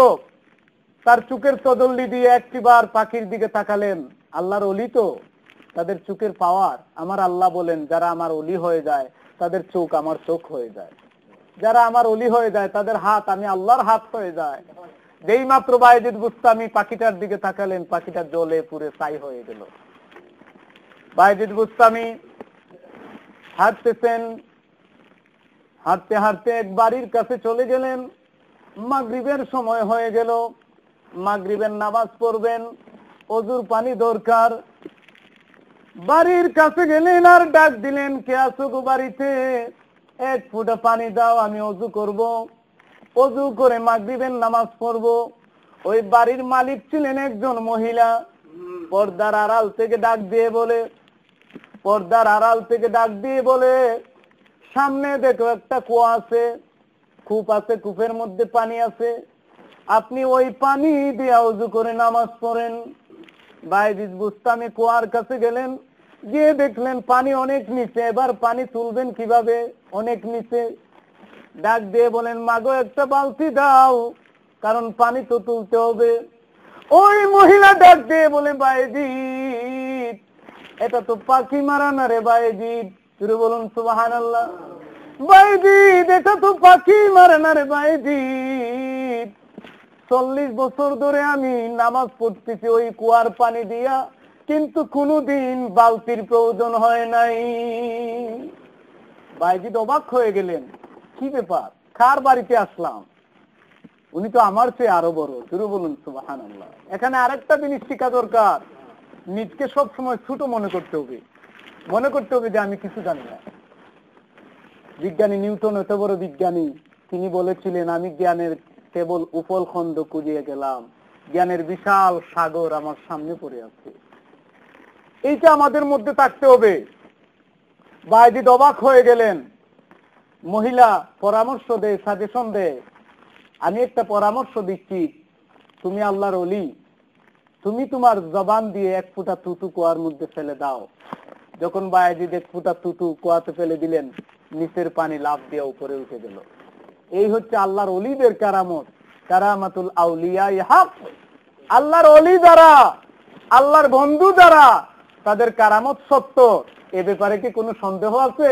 তার চোখের তদল্লি দিয়ে একটিবার পাখির দিকে তাকালেন। আল্লাহর ওলি তো, তাদের চোখের পাওয়ার। আমার আল্লাহ বলেন, যারা আমার ওলি হয়ে যায় তাদের চোখ আমার চোখ হয়ে যায়, যারা আমার ওলি হয়ে যায় তাদের হাত আমি আল্লাহর হাত হয়ে যায়। যেই মাত্র বায়েজিদ বুস্তামি পাখিটার দিকে তাকালেন, পাখিটা জ্বলে পুড়ে ছাই হয়ে গেল। বায়েজিদ বুস্তামি হাঁটতেছেন, হাঁটতে হাঁটতে এক বাড়ির কাছে চলে গেলেন। মাগরিবের সময় হয়ে গেল, মাগরিবের নামাজ পড়বেন, ওযুর পানি দরকার। বাড়ির কাছে গেলেন আর ডাক দিলেন, কে আছো গো বাড়িতে? এক ফোঁটা পানি দাও, আমি ওযু করব, ওযু করে মাগরিবের নামাজ পড়ব। ওই বাড়ির মালিক ছিলেন একজন মহিলা। পর্দার আড়াল থেকে ডাক দিয়ে বলে, পর্দার আড়াল থেকে ডাক দিয়ে বলে, সামনে দেখো একটা কুয়া আছে, কূপ আছে, কূপের মধ্যে পানি আছে, আপনি ওই পানি দিয়ে ওযু করে নামাজ পড়েন। বায়েজিদ বুস্তামি কুয়ার কাছে গেলেন, গিয়ে দেখলেন পানি অনেক নিচে। এবার পানি তুলবেন কিভাবে? অনেক নিচে। ডাক দিয়ে বলেন, মাগো একটা বালতি দাও, কারণ পানি তো তুলতে হবে। ওই মহিলা ডাক দিয়ে বলে, বায়েজিদ এটা তো পাখি মারা না রে বায়েজিদ। শুরু বলুন সুবহানাল্লাহ। বায়েজিদ এটা তো পাখি মারা না রে বায়েজিদ, 40 বছর ধরে আমি নামাজ পড়তেছি ওই কুয়ার পানি দিয়া, কিন্তু কোনোদিন বালতির প্রয়োজন হয় নাই। বায়েজিদ অবাক হয়ে গেলেন, কি ব্যাপার, কার বাড়িতে আসলাম? উনি তো আমার চেয়ে আরো বড়। শুরু বলুন সুবহানাল্লাহ। এখানে আরেকটা জিনিস শিখা দরকার, নিজকে সব সময় ছোট মনে করতে হবে, মনে করতে হবে যে আমি কিছু জানি না। বিজ্ঞানী নিউটন এত বড় বিজ্ঞানী, তিনি বলেছিলেন, আমি জ্ঞানের কেবল উপল খণ্ড খুঁজিয়ে গেলাম, জ্ঞানের বিশাল সাগর আমার সামনে পড়ে আছে। এইটা আমাদের মধ্যে থাকতে হবে। বায়েজিদ অবাক হয়ে গেলেন। মহিলা পরামর্শ দেয়, সাজেশন দেয়, আমি একটা পরামর্শ দিচ্ছি, তুমি আল্লাহর ওলি, তুমি তোমার জবান দিয়ে এক ফোঁটা থুতু কুয়ার মধ্যে ফেলে দাও। যখন বায়েজিদ এক ফোঁটা থুতু কুয়াতে ফেলে দিলেন, নিচের পানি লাফ দিয়ে উপরে উঠে গেল। এই হচ্ছে আল্লাহর ওলিদের কারামত, কারামাতুল আউলিয়া হক। আল্লাহর ওলি যারা, আল্লাহর বন্ধু যারা, তাদের কারামত সত্য, এ ব্যাপারে কি কোনো সন্দেহ আছে?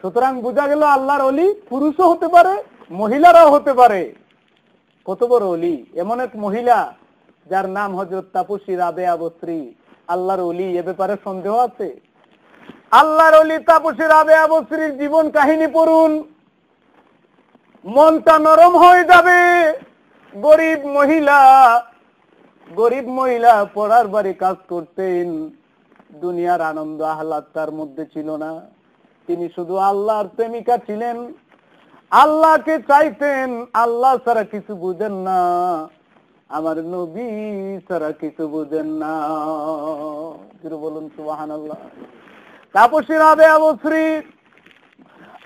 সুতরাং বোঝা গেল আল্লাহর ওলি পুরুষও হতে পারে, মহিলারাও হতে পারে। কত বড় ওলি! এমন এক মহিলা যার নাম হযরত তাপসী রাবেয়া বসরি, আল্লাহর ওলি, এ ব্যাপারে সন্দেহ আছে? আল্লাহর ওলি তাপসী রাবেয়া বসরির জীবন কাহিনী পড়ুন, মনটা নরম হয়ে যাবে। গরিব মহিলা পড়ার বাড়ি কাজ করতেন, দুনিয়ার আনন্দ আহ্লাদ তার মধ্যে ছিল না। তিনি শুধু আল্লাহর প্রেমিকা ছিলেন, আল্লাহকে চাইতেন, আল্লাহ ছাড়া কিছু বুঝেন না, আমার নবী ছাড়া কিছু বুঝেন না। বলুন সুবহানাল্লাহ। তাপসী রাবেয়া বসরি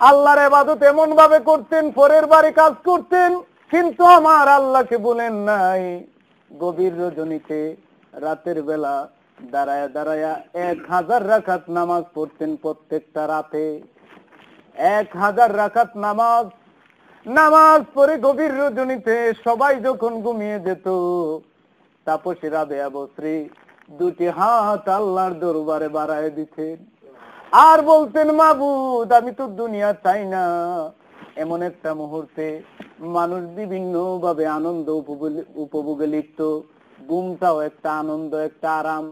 আল্লাহর ইবাদত এমন ভাবে করতেন, পরের বাড়ি কাজ করতেন, কিন্তু আমার আল্লাহকে বলেন নাই। গভীর রজনীতে রাতের বেলা দাঁড়ায়া দাঁড়ায়া 1000 রাকাত নামাজ পড়তেন প্রত্যেকটা রাতে। 1000 রাকাত নামাজ পড়ে গভীর রজনীতে সবাই যখন ঘুমিয়ে যেত, তাপসী রাবেয়া বসরি দুটি হাত আল্লাহর দরবারে বাড়ায় দিতেন আর বলতেন, মাবুদ আমি তো দুনিয়া চাই না। এমন একটা মুহূর্তে মানুষ বিভিন্ন ভাবে আনন্দ উপভোগে লিপ্ত, ঘুমটাও একটা আনন্দ, একটা আরাম।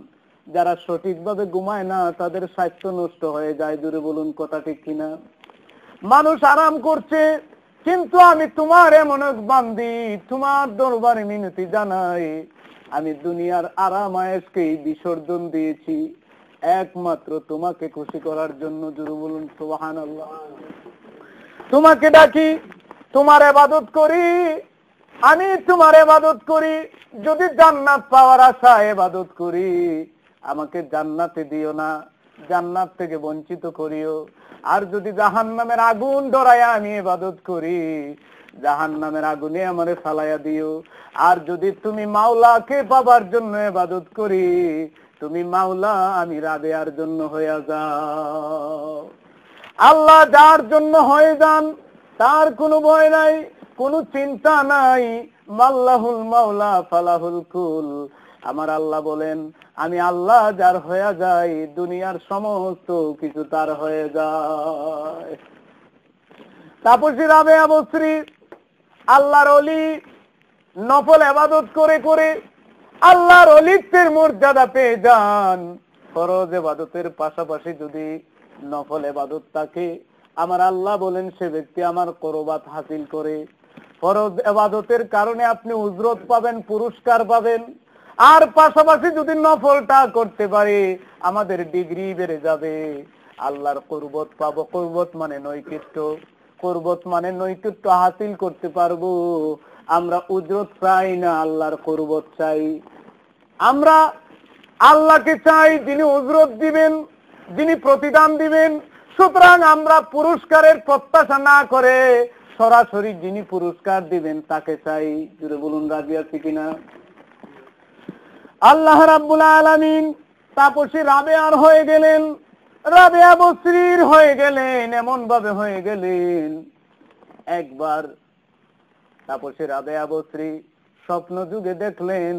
যারা সঠিকভাবে ঘুমায় না তাদের স্বাস্থ্য নষ্ট হয়ে যায়। জোরে বলুন কথা ঠিক কিনা? মানুষ আরাম করছে, কিন্তু আমি তোমার এমন এক বান্দি, তোমার দরবারে মিনতি জানাই, আমি দুনিয়ার আরাম আয়েশকেই বিসর্জন দিয়েছি একমাত্র তোমাকে খুশি করার জন্য। জোরে বলুন সুবহানাল্লাহ। তোমাকে ডাকি, তোমার ইবাদত করি, আমি তোমার ইবাদত করি। যদি জান্নাত পাওয়ার আশায় ইবাদত করি, আমাকে জান্নাতে দিও না, জান্নাত থেকে বঞ্চিত করিও। আর যদি জাহান্নামের আগুন ডরায়া আমি ইবাদত করি, জাহান্নামের আগুনে আমারে ফালাইয়া দিও। আর যদি তুমি মাওলাকে পাবার জন্য ইবাদত করি, তুমি মাওলা, আমি রাবেয়ার জন্য হয়ে যাও। আল্লাহ যার জন্য হয়ে যান, তার কোনো ভয় নাই, কোনো চিন্তা নাই। মাল্লাহুল মাওলা ফালাহুল কুল। আমার আল্লাহ বলেন, আমি আল্লাহ যার হয়ে যাই, দুনিয়ার সমস্ত কিছু তার হয়ে যায়। তাপসী রাবেয়া বসরি আল্লাহর ওলি, নফল ইবাদত করে করে আল্লাহর ওলিত্বের মর্যাদা পেয়ে যান। ফরজ ইবাদতের পাশাপাশি যদি নফল ইবাদত থাকে, আমার আল্লাহ বলেন সে ব্যক্তি আমার কুরবাত হাসিল করে। ফরজ ইবাদতের কারণে আপনি উজরত পাবেন, পুরস্কার পাবেন। আর পাশাপাশি যদি নফলটা করতে পারে, আমাদের ডিগ্রি বেড়ে যাবে, আল্লাহর কুরবত পাবো। কুরবত মানে নৈকট্য, কুরবত মানে নৈকট্য হাসিল করতে পারবো। আমরা উজরত চাই না, আল্লাহর কুরবত চাই। আমরা আল্লাহকে চাই যিনি উজরত দিবেন, যিনি প্রতিদান দিবেন। সুতরাং আমরা পুরস্কারের প্রত্যাশা না করে সরাসরি যিনি পুরস্কার দিবেন তাকে চাই। জুড়ে বলুন রাজি আছি কিনা? আল্লাহ রাব্বুল আলামিন তাপসী রাবেয়ার হয়ে গেলেন, রাবেয়া বসরির হয়ে গেলেন, এমন ভাবে হয়ে গেলেন। একবার তাপসী রাবেয়া বসরি স্বপ্ন যুগে দেখলেন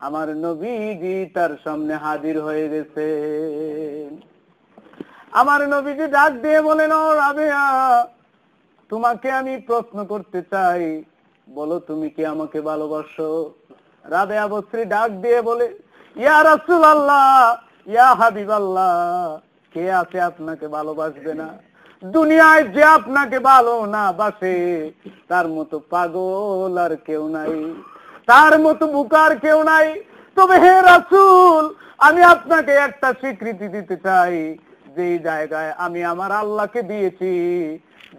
আমার নবীজি তার সামনে হাজির হয়ে গেছে। আমার নবীজি ডাক দিয়ে বলেন, ও রাবেয়া, তোমাকে আমি প্রশ্ন করতে চাই, বলো তুমি কি আমাকে ভালোবাসো? রাবেয়া বসরি ডাক দিয়ে বলে, ইয়া রাসূলুল্লাহ, ইয়া হাবিবাল্লাহ, কে আছে আপনাকে ভালোবাসবে না? দুনিয়ায় যে আপনাকে ভালো না বাসে, তার মতো পাগল আর কেউ নাই, তার মতো বুকার কেউ নাই। তবে হে রাসূল, আমি আপনাকে একটা স্বীকৃতি দিতে চাই, যে জায়গায় আমি আমার আল্লাহকে দিয়েছি,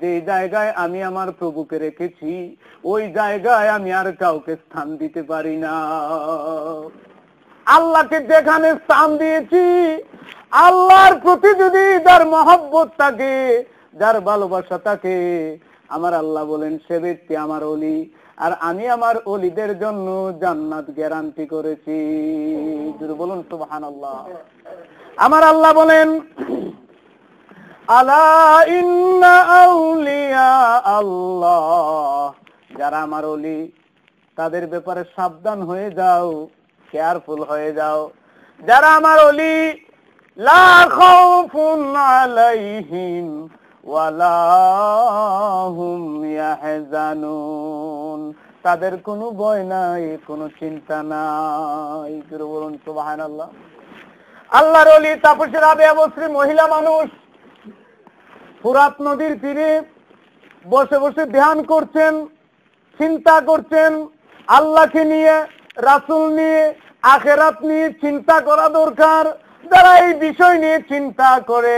যে জায়গায় আমি আমার প্রভুকে রেখেছি, ওই জায়গায় আমি আর কাউকে স্থান দিতে পারি না। আল্লাহকে যেখানে স্থান দিয়েছি, আল্লাহর প্রতি যদি যার মহব্বত থাকে, যার ভালোবাসা থাকে, আমার আল্লাহ বলেন সে ব্যক্তি আমার ওলি। আর আমি আমার ওলিদের জন্য জান্নাত গ্যারান্টি করেছি। বলুন সুবহানাল্লাহ। আমার আল্লাহ বলেন, আলা ইন্না আউলিয়া আল্লাহ, যারা আমার ওলি তাদের ব্যাপারে সাবধান হয়ে যাও, কেয়ারফুল হয়ে যাও। যারা আমার ওলি, লা খাউফুন আলাইহিম ওয়ালা হুম ইয়াহজানুন, তাদের কোনো ভয় নাই, কোনো চিন্তা নাই। বলুন সুবহানাল্লাহ। আল্লাহর ওলি তাপসী রাবেয়া বসরি মহিলা মানুষ, ফুরাত নদীর তীরে বসে বসে ধ্যান করছেন, চিন্তা করছেন আল্লাহকে নিয়ে, রাসূল নিয়ে, আখিরাত নিয়ে চিন্তা করা দরকার। যারা এই বিষয় নিয়ে চিন্তা করে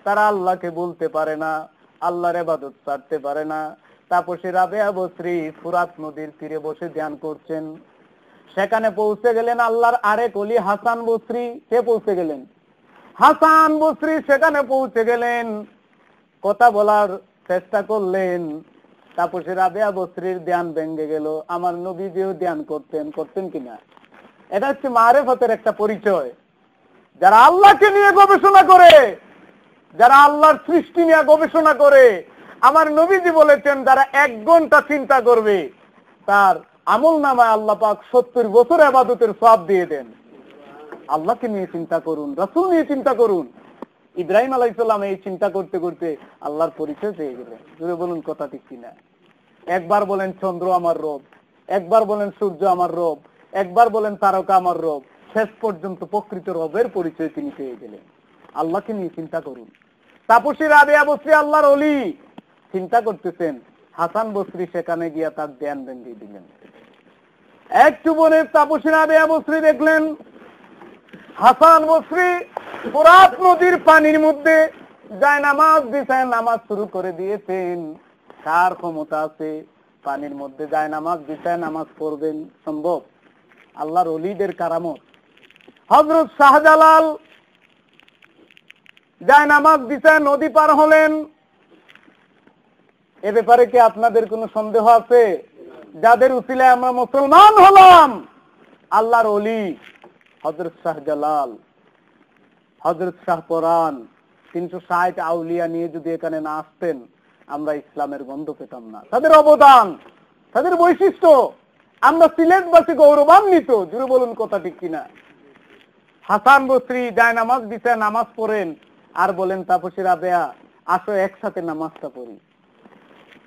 তারা আল্লাহকে বলতে পারে না, আল্লাহর ইবাদত করতে পারে না। তাপসী রাবেয়া বসরি ফুরাত নদীর তীরে বসে ধ্যান করছেন। সেখানে পৌঁছে গেলেন আল্লাহর আরেক ওলি হাসান বসরি। কে পৌঁছে গেলেন? হাসান বসরি সেখানে পৌঁছে গেলেন, কথা বলার চেষ্টা করলেন। তাপসী রাবেয়া বসরির ধ্যান ভেঙে গেল। আমার নবীজিও ধ্যান করতেন কিনা? এটা হচ্ছে মারিফতের একটা পরিচয়। যারা আল্লাহকে নিয়ে গবেষণা করে, যারা আল্লাহর সৃষ্টি নিয়ে গবেষণা করে, আমার নবীজি বলেছেন যারা 1 ঘন্টা চিন্তা করবে, তার আমল নামায় আল্লাহ পাক 70 বছর ইবাদতের সওয়াব দিয়ে দেন। আল্লাহকে নিয়ে চিন্তা করুন, রাসূল নিয়ে চিন্তা করুন। ইব্রাহিম আলাইহিস সালাম এই চিন্তা করতে করতে আল্লাহর পরিচয় পেয়ে গেলেন। জুড়ে বলুন কথা ঠিক কিনা? একবার বলেন চন্দ্র আমার রব, একবার বলেন সূর্য আমার রব, একবার বলেন তারকা আমার রব, শেষ পর্যন্ত প্রকৃত রবের পরিচয় তিনি পেয়ে গেলেন। আল্লাহকে নিয়ে চিন্তা করুন। তাপসী রাবেয়া বসরি আল্লাহর ওলি, চিন্তা করতেছেন। হাসান বসরি সেখানে গিয়া তার ধ্যান ভেঙে দিলেন। একটু পরে তাপসী রাবেয়া বসরি দেখলেন হাসান বসরি ফুরাত নদীর পানির মধ্যে জায়নামাজ বিছায় নামাজ শুরু করে দিয়েছেন। কার ক্ষমতা আছে পানির মধ্যে জায়নামাজ বিছায় নামাজ পড়বেন? সম্ভব? আল্লাহর ওলিদের কারামত। হযরত শাহজালাল জায়নামাজ বিছায় নদী পার হলেন। এ ব্যাপারে কি আপনাদের কোনো সন্দেহ আছে? যাদের উসিলায় আমরা মুসলমান হলাম, আল্লাহর ওলি হযরত শাহজালাল, হযরত শাহপরান, 360 আউলিয়া নিয়ে যদি এখানে না আসতেন, আমরা ইসলামের গন্ধ পেতাম না। তাদের অবদান, তাদের বৈশিষ্ট্য আমরা সিলেটবাসী গৌরবান্বিত, জুড়ে বলুন কথা ঠিক কিনা। হাসান বসরি যায় নামাজ বিছায় নামাজ পড়েন আর বলেন তাপসী রাবেয়া আসো একসাথে নামাজটা পড়ি।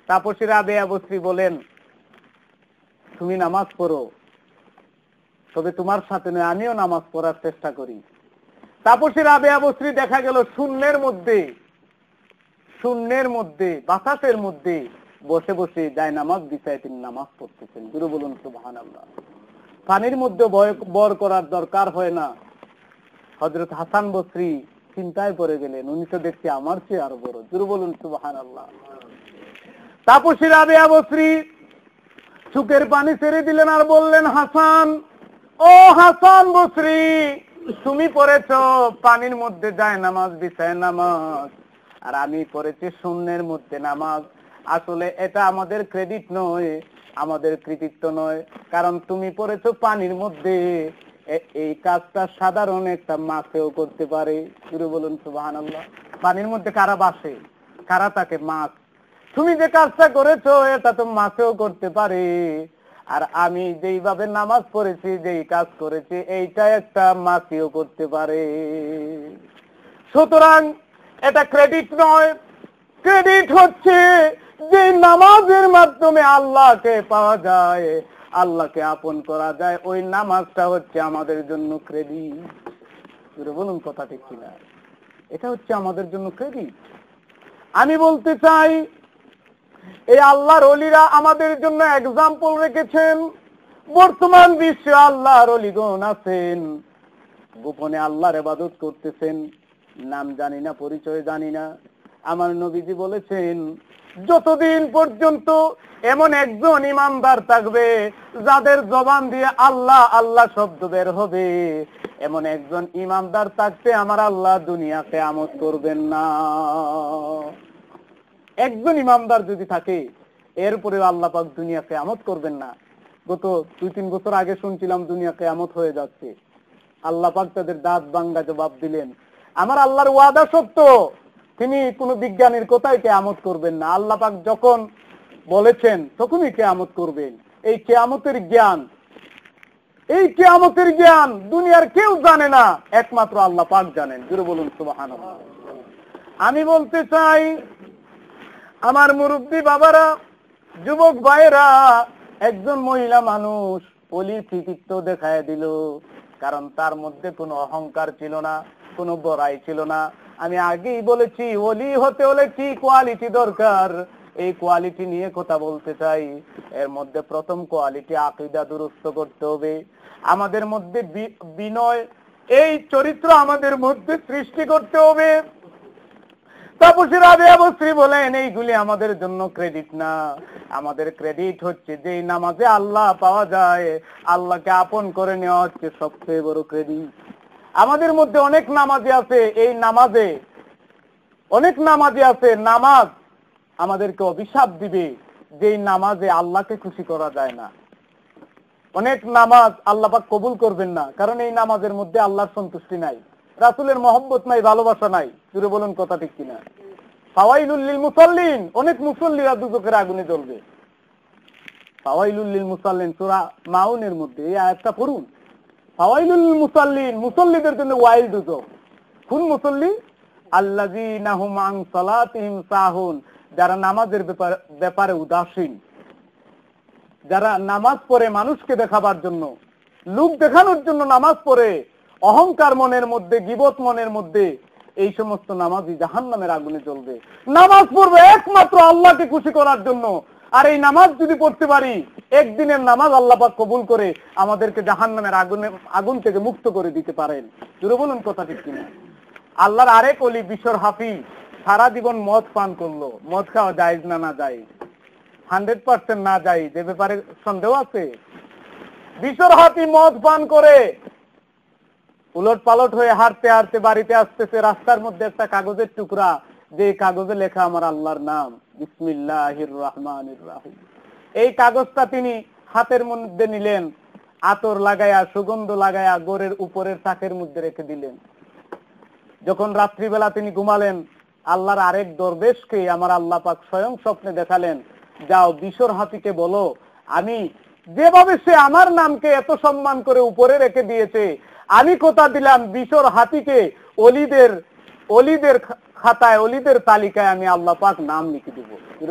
তাপসী রাবেয়া বসরি বলেন তুমি নামাজ পড়ো, তবে তোমার সাথে নয়, আমিও নামাজ পড়ার চেষ্টা করি। তাপসী রাবেয়া বসরি দেখা গেল শূন্যের মধ্যে বাতাসের মধ্যে বসে বসে যায় নামাজ বিছায় তিনি নামাজ পড়তেছেন। গুরু বলুন সুবহানাল্লাহ। পানির মধ্যে বর করার দরকার হয় না। হযরত হাসান বসরি চিন্তায় পড়ে গেলেন, উনি তো দেখছি আমার চেয়ে আরো বড়। গুরু বলুন সুবহানাল্লাহ। তাপসী রাবেয়া বসরি চোখের পানি ছেড়ে দিলেন আর বললেন হাসান, ও হাসান বসরি, তুমি পড়েছো পানির মধ্যে যায় নামাজ বিছায় নামাজ, আর আমি পড়েছি শূন্যের মধ্যে নামাজ। আসলে এটা আমাদের ক্রেডিট নয়, আমাদের কৃতিত্ব নয়, কারণ তুমি পড়েছো পানির মধ্যে। এই কাজটা সাধারণ একটা মাছেও করতে পারে। শুরু বলুন সুবহানাল্লাহ। পানির মধ্যে কারা বাসে, কারা থাকে? মাছ। তুমি যে কাজটা করেছো এটা তো মাছেও করতে পারে, আর আমি যেইভাবে নামাজ পড়েছি, যেই কাজ করেছি, এইটা একটা মাছও করতে পারে। সুতরাং এটা ক্রেডিট নয়, ক্রেডিট হচ্ছে যে নামাজের মাধ্যমে আল্লাহকে পাওয়া যায়, আল্লাহকে আপন করা যায়, ওই নামাজটা হচ্ছে আমাদের জন্য ক্রেডিট। বলুন কথা ঠিক কিনা? এটা হচ্ছে আমাদের জন্য ক্রেডিট। আমি বলতে চাই এই আল্লাহর ওলিরা আমাদের জন্য এক্সাম্পল রেখেছেন। বর্তমান বিশ্বে আল্লাহর ওলিগণ আছেন, গোপনে আল্লাহর ইবাদত করতেছেন, নাম জানি না, পরিচয় জানি না। আমার নবীজি বলেছেন যতদিন পর্যন্ত এমন একজন ইমানদার থাকবে যাদের জবান দিয়ে আল্লাহ আল্লাহ শব্দ বের হবে, এমন একজন ইমানদার থাকতে আমার আল্লাহ দুনিয়া কিয়ামত করবেন না। একজন ইমানদার যদি থাকে এরপরে আল্লাহ পাক দুনিয়া কিয়ামত করবেন না। গত 2-3 বছর আগে শুনছিলাম দুনিয়া কিয়ামত হয়ে যাচ্ছে। আল্লাহ পাক তাদের দাঁত ভাঙ্গা জবাব দিলেন, আমার আল্লাহর ওয়াদা সত্য, তিনি কোন বিজ্ঞানীর কথাই কিয়ামত করবেন না। আল্লাহ পাক যখন বলেছেন তখনই কিয়ামত করবেন। এই কিয়ামতের জ্ঞান দুনিয়ার কেউ জানে না, একমাত্র আল্লাহ পাক জানেন। জোরে বলুন সুবহানাল্লাহ। আমি বলতে চাই আমার মুরব্বী বাবারা, যুবক ভাইরা, একজন মহিলা মানুষ ওলির কৃতিত্ব দেখায় দিল, কারণ তার মধ্যে কোনো অহংকার ছিল না, কোনো বড়াই ছিল না। আমি আগেই বলেছি ওলি হতে হলে কি কোয়ালিটি দরকার, এই কোয়ালিটি নিয়ে কথা বলতে চাই। এর মধ্যে প্রথম কোয়ালিটি আকীদা দুরুস্ত করতে হবে। আমাদের মধ্যে বিনয়, এই চরিত্র আমাদের মধ্যে সৃষ্টি করতে হবে। তাপসী রাবেয়া বসরি বলেন এইগুলি আমাদের জন্য ক্রেডিট না, আমাদের ক্রেডিট হচ্ছে যে নামাজে আল্লাহ পাওয়া যায়, আল্লাহকে আপন করে নেওয়া হচ্ছে সবচেয়ে বড় ক্রেডিট। আমাদের মধ্যে অনেক নামাজি আছে, এই নামাজে অনেক নামাজি আছে, নামাজ আমাদেরকে অভিশাপ দিবে যে নামাজে আল্লাহকে খুশি করা যায় না। অনেক নামাজ আল্লাহ পাক কবুল করবেন না, কারণ এই নামাজের মধ্যে আল্লাহর সন্তুষ্টি নাই, রাসূলের মহব্বত নাই, ভালোবাসা নাই। জুড়ে বলুন কথা ঠিক কিনা? ফাওয়াইলুল লিল মুসাল্লিন, অনেক মুসল্লিরা দুজকের আগুনে জ্বলবে। ফাওয়াইলুল লিল মুসাল্লিন সূরা মাউনের মধ্যে এই আয়াতটা পড়ুন। ফাওয়াইলুল লিল মুসাল্লিন, মুসল্লিদের জন্য ওয়াইল দুজক। কোন মুসল্লি? আল্লাযীনা হুম আন সালাতিহিম সাহুন, যারা নামাজের ব্যাপারে উদাসীন, যারা নামাজ পড়ে মানুষকে দেখাবার জন্য, লোক দেখানোর জন্য নামাজ পড়ে, অহংকার মনের মধ্যে, গীবত মনের মধ্যে, এই সমস্ত নামাজি জাহান্নামের আগুনে জ্বলবে। নামাজ পড়বে একমাত্র আল্লাহকে খুশি করার জন্য, আর এই নামাজ যদি পড়তে পারি, একদিনের নামাজ আল্লাহ পাক কবুল করে আমাদেরকে জাহান্নামের আগুন থেকে মুক্ত করে দিতে পারেন। জোরে বলুন কথা ঠিক কিনা? আল্লাহর আরেক ওলি বিশর হাফিজ সারা জীবন মদ পান করলো। মদ খাওয়া জায়েজ না? না জায়েজ, 100% না জায়েজ, এ ব্যাপারে সন্দেহ আছে? বিশর হাফিজ মদ পান করে উলট পালট হয়ে হাঁটতে হাঁটতে বাড়িতে আসতেছে, রাস্তার মধ্যে একটা কাগজের টুকরা, যে কাগজে লেখা আমার আল্লাহর নাম, বিসমিল্লাহির রহমানির রহিম। এই কাগজটা তিনি হাতের মধ্যে নিলেন, আতর লাগায়া, সুগন্ধ লাগায়া গোরের উপরের তাকের মধ্যে রেখে দিলেন। যখন রাত্রিবেলা তিনি ঘুমালেন, আল্লাহর আরেক দরবেশকে আমার আল্লাহ পাক স্বয়ং স্বপ্নে দেখালেন, যাও বিশর হাতিকে বলো আমি যেভাবে সে আমার নামকে এত সম্মান করে উপরে রেখে দিয়েছে, আমি কথা দিলাম বিশর হাতিকে অলিদের খাতায়, অলিদের তালিকায় আমি আল্লাহ পাক নাম লিখে দিব।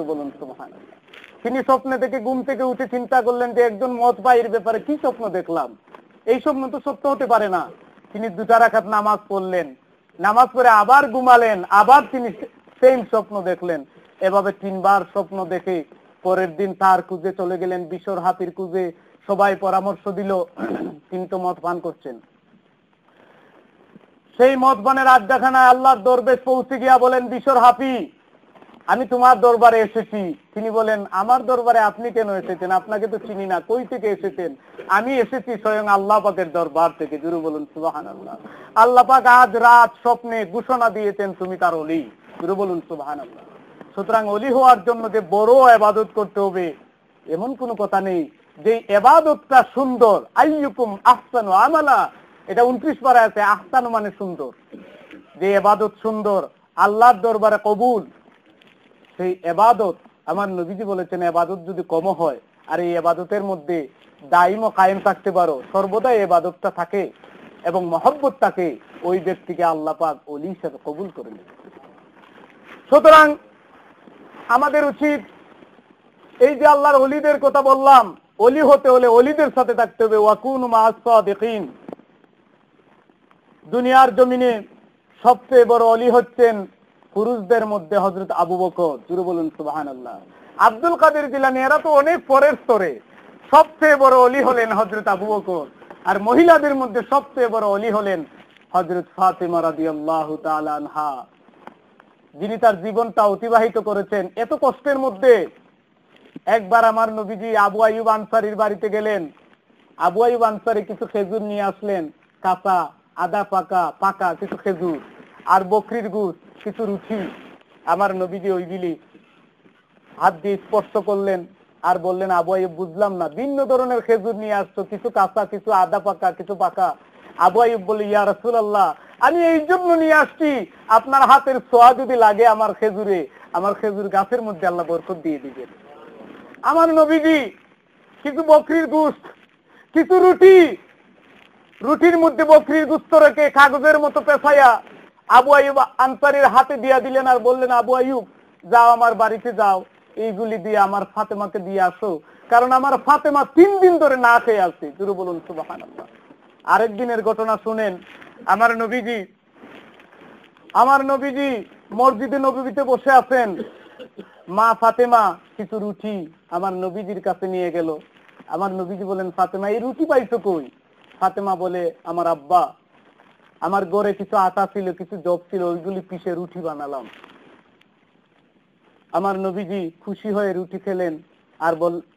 বলুন সুবহানাল্লাহ। তিনি স্বপ্নে থেকে ঘুম থেকে উঠে চিন্তা করলেন যে একজন মদ ভাইয়ের ব্যাপারে কি স্বপ্ন দেখলাম, এই স্বপ্ন তো সত্য হতে পারে না। তিনি 2 রাকাত নামাজ পড়লেন, নামাজ পড়ে আবার ঘুমালেন, আবার তিনি সেম স্বপ্ন দেখলেন। এভাবে 3 বার স্বপ্ন দেখে পরের দিন তার খুঁজে চলে গেলেন, বিশর হাতির খুঁজে। সবাই পরামর্শ দিল তিনি তো মদ পান করছেন। সেই মদ পানের আড্ডাখানায় আল্লাহর দরবেশ পৌঁছে গিয়া বলেন, বিশর হাফি, আমি তোমার দরবারে এসেছি। তিনি বলেন, আমার দরবারে আপনি কেন এসেছেন? আপনাকে তো চিনি না, কই থেকে এসেছেন? আমি এসেছি স্বয়ং আল্লাহ পাকের দরবার থেকে। জুরু বলুন সুবহানাল্লাহ। আল্লাহ পাক আজ রাত স্বপ্নে ঘোষণা দিয়েছেন তুমি তার ওলি। জুরু বলুন সুবহানাল্লাহ। সুতরাং ওলি হওয়ার জন্য যে বড় ইবাদত করতে হবে এমন কোনো কথা নেই। যে ইবাদতটা সুন্দর, আইয়ুকুম আহসানু আমালা, এটা 29 পারায় আছে। আহসানু মানে সুন্দর। যে ইবাদত সুন্দর, আল্লাহর দরবারে কবুল, সেই ইবাদত, আমার নবীজি বলেছেন ইবাদত যদি কম হয় আর এই ইবাদতের মধ্যে দাইম ও কায়েম থাকতে পারো, সর্বদা ইবাদতটা থাকে এবং মহব্বত থাকে, ওই ব্যক্তিকে আল্লাহ পাক ওলি হিসেবে কবুল করে নেন। সুতরাং আমাদের উচিত, এই যে আল্লাহর ওলিদের কথা বললাম, ওলি হতে হলে ওলিদের সাথে থাকতে হবে। ওয়াকুনু মা'আস সাদিকিন। দুনিয়ার জমিনে সবচেয়ে বড় ওলি হচ্ছেন পুরুষদের মধ্যে হযরত আবু বকর। জুরে বলুন সুবহানাল্লাহ। আব্দুল কাদের জিলানী, এরা তো অনেক পরের স্তরে। সবচেয়ে বড় ওলি হলেন হযরত আবু বকর। আর মহিলাদের মধ্যে সবচেয়ে বড় ওলি হলেন হযরত ফাতেমা রাদিয়াল্লাহু তাআলা আনহা, যিনি তার জীবনটা অতিবাহিত করেছেন এত কষ্টের মধ্যে। একবার আমার নবীজি আবু আইয়ুব আনসারীর বাড়িতে গেলেন। আবু আইয়ুব আনসারী কিছু খেজুর নিয়ে আসলেন, কাঁচা, আধা পাকা, পাকা কিছু খেজুর, আর বকরির গোশত, কিছু রুটি। আমার নবীজি ওইগুলি হাত দিয়ে স্পর্শ করলেন আর বললেন, আবু আইয়ুব, বুঝলাম না, ভিন্ন ধরনের খেজুর নিয়ে আসছো, কিছু কাঁচা, কিছু আধা পাকা, কিছু পাকা। আবু আইয়ুব বলে, ইয়া রাসূলুল্লাহ, আমি এই জন্য নিয়ে আসছি, আপনার হাতের ছোঁয়া যদি লাগে আমার খেজুরে, আমার খেজুর গাছের মধ্যে আল্লাহ বরকত দিয়ে দিবেন। আমার নবীজি কিছু বকরির গোশত, কিছু রুটি, রুটির মধ্যে বকরির গোশত রেখে কাগজের মতো পেঁচাইয়া আবু আইয়ুব আনসারীর হাতে দিয়া দিলেন আর বললেন, আবু আইয়ুব, যাও আমার বাড়িতে যাও, এইগুলি দিয়ে আমার ফাতেমাকে দিয়ে আসো, কারণ আমার ফাতেমা 3 দিন ধরে না খেয়ে আছে। জুরে বলুন সুবহানাল্লাহ। আরেক দিনের ঘটনা শুনেন। আমার নবীজি মসজিদে নববীতে বসে আছেন। মা ফাতেমা কিছু রুটি আমার নবীজির কাছে নিয়ে গেল। আমার নবীজি বলেন, ফাতেমা, এই রুটি পাইছো কই? ফাতেমা বলে, আমার আব্বা, আমার ঘরে কিছু আটা ছিল, কিছু জব ছিল, ওইগুলি পিষে রুটি বানালাম। আমার নবীজি খুশি হয়ে রুটি খেলেন আর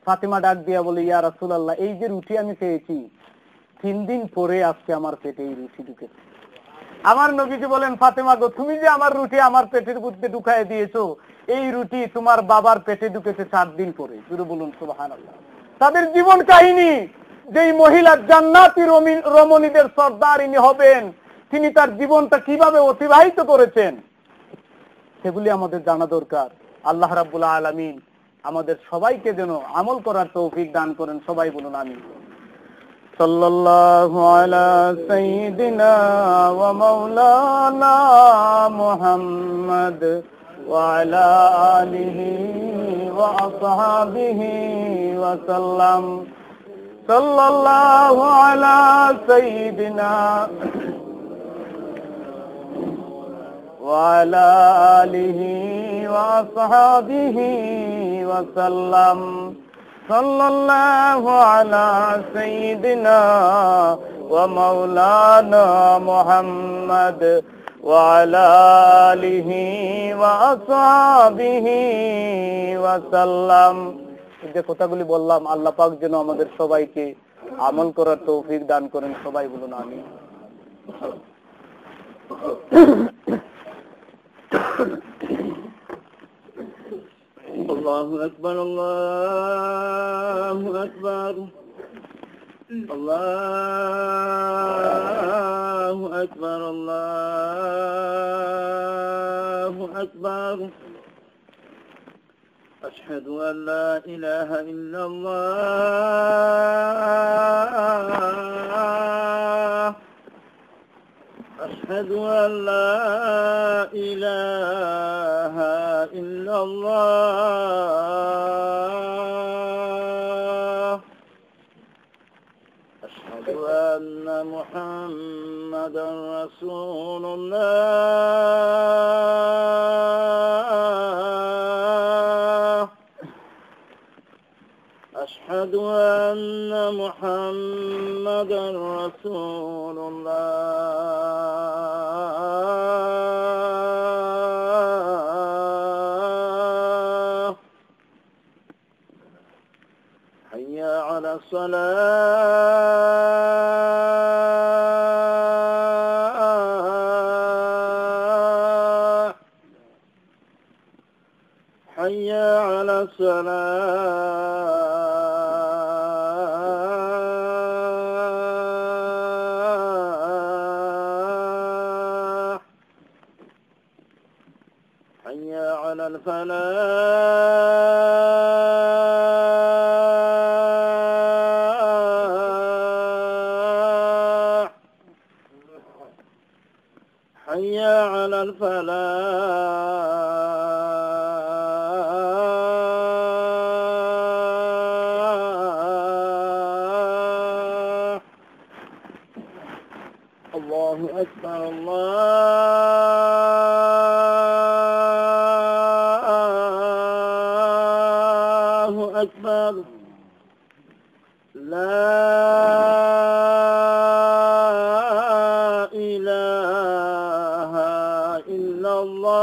ফাতেমা ডাক দিয়া বলে, ইয়া রাসূলুল্লাহ, এই যে রুটি আমি খেয়েছি 3 দিন পরে আজকে আমার পেটে এই রুটি ঢুকেছে। আমার নবীজি বলেন, ফাতেমা গো, তুমি যে আমার রুটি আমার পেটের মধ্যে ঢুকায় দিয়েছো, এই রুটি তোমার বাবার পেটে ঢুকেছে 4 দিন পরে। জুরে বলুন সুবহানাল্লাহ। তাদের জীবন কাহিনী, যেই মহিলা জান্নাতি রমণীদের সর্দারিনী হবেন, তিনি তার জীবনটা কিভাবে অতিবাহিত করেছেন, সেগুলি আমাদের জানা দরকার। আল্লাহ রাব্বুল আলামিন আমাদের সবাইকে যেন আমল করার তৌফিক দান করেন। সবাই বলুন আমিন। সাল্লাল্লাহু আলা সাইয়্যিদিনা ওয়া মাওলানা মুহাম্মদ ওয়া আলা আলিহি ওয়া আসহাবিহি ওয়া সাল্লাম। সাল্লাল্লাহু আলা সাইয়্যিদিনা وعلى آله وأصحابه وسلم. صلى الله على سيدنا ومولانا محمد وعلى آله وأصحابه وسلم. যে কথাগুলি বললাম, আল্লাহ পাক যেন আমাদের সবাইকে আমল করার তৌফিক দান করেন। সবাই বলুন আমিন। الله أكبر الله أكبر الله أكبر الله أكبر أشهد أن لا إله إلا الله أشهد أن لا إله إلا الله أشهد أن محمدا رسول الله أشهد أن محمدا رسول الله حي على الصلاة حي على الصلاة حي على الفلاح حي على الفلاح الله أكبر الله أكبر لا إله إلا الله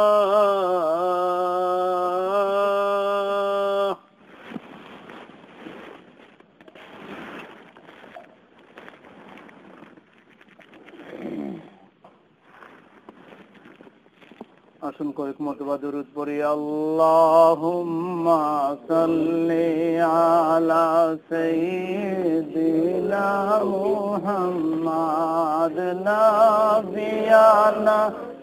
আসুন কয়েক মর্তবা দরুদ পড়ি আল্লাহুম্মা সাল্লি আলা সাইয়্যিদিনা মুহাম্মাদ নাবিয়ানা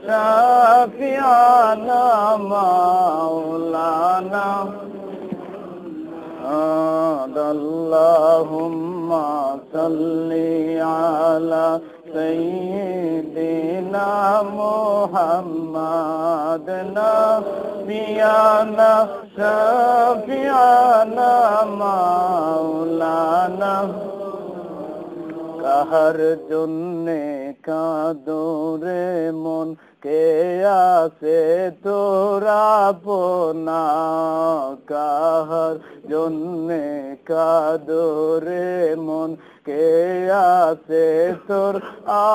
শাফিয়ানা মাওলানা আল্লাহুম্মা সাল্লি আলা سيدنا محمد نبينا شفيعنا مولانا কাহার জন্যে কাঁদো রে মন কে আছে তোরা আপনা কাহার জন্যে কাঁদো রে মন কে আছে তোর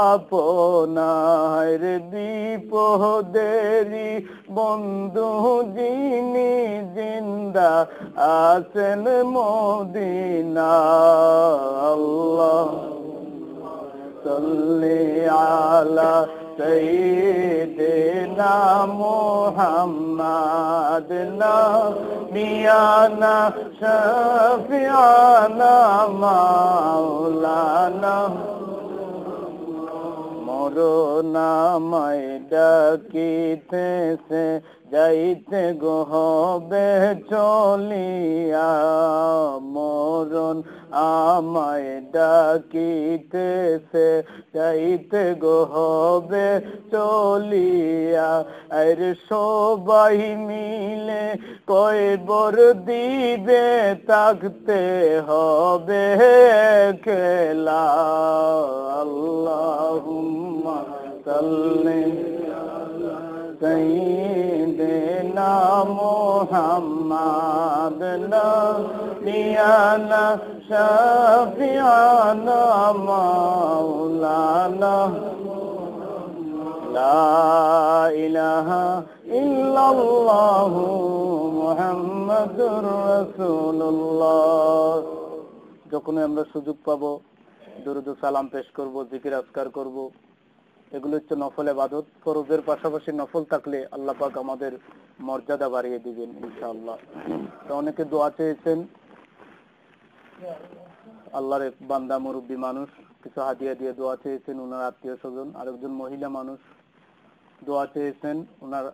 আপনার বিপদেরি বন্ধু যিনি জিন্দা আছেন মদিনা আল্লাহ সাল্লি আলা সাইয়্যিদিনা মুহাম্মাদ নাবিয়ানা শাফিয়ানা মাওলানা মরণাময় ডাকিতেছে যাইতে গো হবে চলিয়া মরণ আমায় ডাকিতেছে যাইতে গো হবে চলিয়া আর সবাই মিলে কয়বর দিবে থাকতে হবে খেলা আল্লাহুম্মা সাল্লি سيدنا محمد نبينا شفيعنا مولانا لا إله إلا الله محمد رسول الله যখনই আমরা সুযোগ পাবো দরুদ ও সালাম পেশ করব, জিকির আজকার করব, এগুলো হচ্ছে নফল ইবাদত। ফরজের পাশাপাশি নফল থাকলে আল্লাহ পাক আমাদের মর্যাদা বাড়িয়ে দিবেন ইনশাআল্লাহ। তো অনেকে দোয়া চেয়েছেন, আল্লাহর এক বান্দা মুরব্বী মানুষ কিছু হাদিয়া দিয়ে দোয়া চেয়েছেন, ওনার আত্মীয় স্বজন। আরেকজন মহিলা মানুষ দোয়া চেয়েছেন, ওনার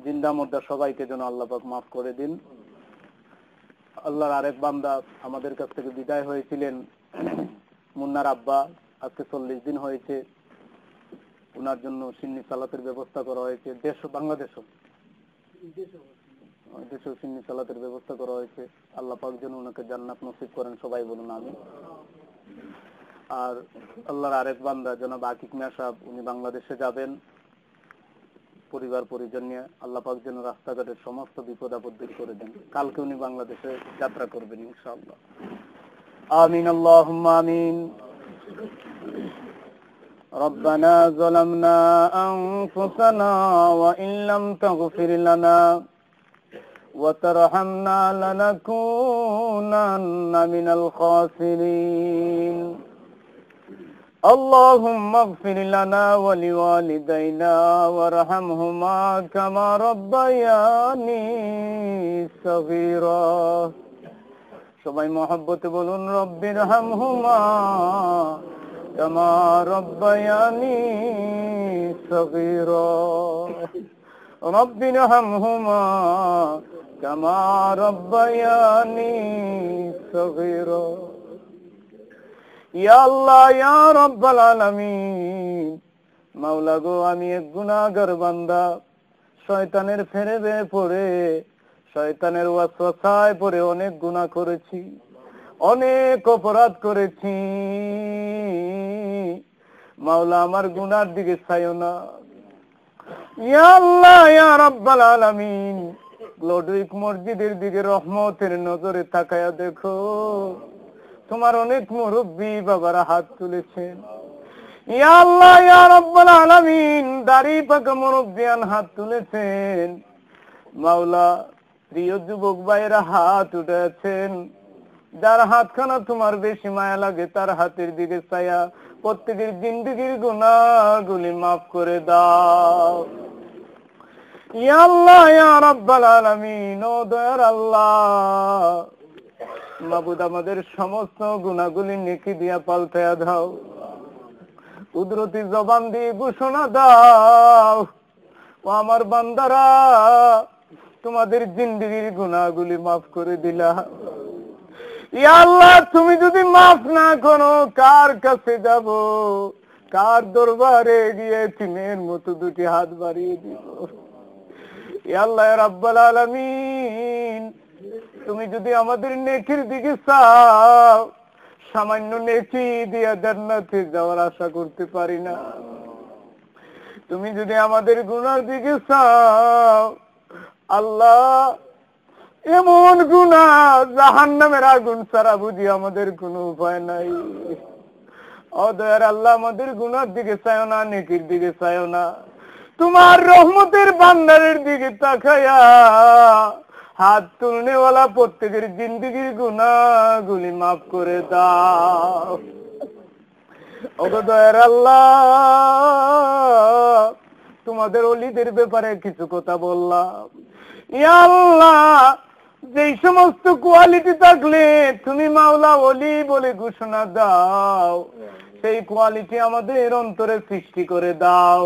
জিন্দা মুর্দা সবাইকে যেন আল্লাহ পাক মাফ করে দিন। আল্লাহর আরেক বান্দা আমাদের কাছ থেকে বিদায় হয়েছিলেন, মুন্নার আব্বা। আজকে 40 দিন হয়েছে। ওনার জন্য সিন্নি সালাতের ব্যবস্থা করা হয়েছে। বাংলাদেশেও সিন্নি সালাতের ব্যবস্থা করা হয়েছে। আল্লাহ পাক যেন ওনাকে জান্নাত নসিব করেন, সবাই বলুন আমিন। আর আল্লাহর আরেক বান্দা জনাব আকিক মিয়া সাহেব, উনি বাংলাদেশে যাবেন পরিবার পরিজন নিয়ে। আল্লাহ পাক যেন রাস্তাঘাটের সমস্ত বিপদ আপদ দূর করে দেন। কালকে উনি বাংলাদেশে যাত্রা করবেন ইনশাআল্লাহ। আমিন আল্লাহুম্মা আমিন। ربنا ظلمنا أنفسنا وإن لم تغفر لنا وترحمنا لنكونن من الخاسرين اللهم اغفر لنا ولوالدينا وارحمهما كما ربياني صغيرا সবাই মহব্বতে বলুন রব্বিরহামহুমা কামা রব্বায়ানি সগীরা রব্বিরহামহুমা কামা রব্বায়ানি সগীরা। ইয়া আল্লাহ ইয়া রাব্বাল আলামিন, মাওলা গো, আমি এক গুনাহগার বান্দা। শয়তানের ফেরেবে পড়ে, শয়তানের ওয়াসওয়াসায় পড়ে অনেক গুনাহ করেছি, অনেক অপরাধ করেছি। মাওলা আমার গুনার দিকে চাইও না। ইয়া আল্লাহ ইয়া রাব্বাল আলামিন, লডুইক মসজিদের দিকে রহমতের নজরে তাকায়া দেখো। তোমার অনেক মুরব্বী বাবারা হাত তুলেছেন। ইয়া আল্লাহ ইয়া রাব্বাল আলামিন, দাড়ি পাকা মুরব্বিয়ান হাত তুলেছেন। মাওলা প্রিয় যুবক ভাইয়েরা হাত উঠেছেন। যার হাতখানা তোমার বেশি মায়া লাগে তার হাতের দিকে চায়া প্রত্যেকের জিন্দেগির গুনাহগুলি মাফ করে দাও। ইয়া আল্লাহ ইয়া রাব্বাল আলামিন, ও দয়ার আল্লাহ, মাবুদ আমাদের সমস্ত গুনাহগুলি নেকি দিয়া পাল্টায়া দাও। কুদরতি জবান দিয়ে ঘোষণা দাও, ও আমার বান্দারা, তোমাদের জিন্দেগির গুনাহগুলি মাফ করে দিলা। ইয়া আল্লাহ, তুমি যদি মাফ না করো কার কাছে যাব, কার দরবারে গিয়ে তিনের মতো দুটি হাত বাড়িয়ে দিব? ইয়া আল্লাহ ইয়া রাব্বাল আলামিন, তুমি যদি আমাদের নেকির দিকে চাও, সামান্য নেকি দিয়া জান্নাতে যাওয়ার আশা করতে পারি না। তুমি যদি আমাদের গুনার দিকে চাও, আল্লাহ এমন গুনাহ জাহান্নামের আগুন ছাড়া বুঝি আমাদের কোনো উপায় নাই। ও দয়ার আল্লাহ, আমাদের গুনার দিকে চাইও না, নেকির দিকে চাইও না। তোমার রহমতের ভান্ডারের দিকে তাকায়া হাত তুলনেওয়ালা প্রত্যেকের জিন্দেগির গুনাহগুলি মাফ করে দাও। ও দয়ার আল্লাহ, তোমাদের ওলিদের ব্যাপারে কিছু কথা বললাম। ইয়া আল্লাহ, যেই সমস্ত কোয়ালিটি থাকলে তুমি মাওলা ওলি বলে ঘোষণা দাও, সেই কোয়ালিটি আমাদের অন্তরে সৃষ্টি করে দাও।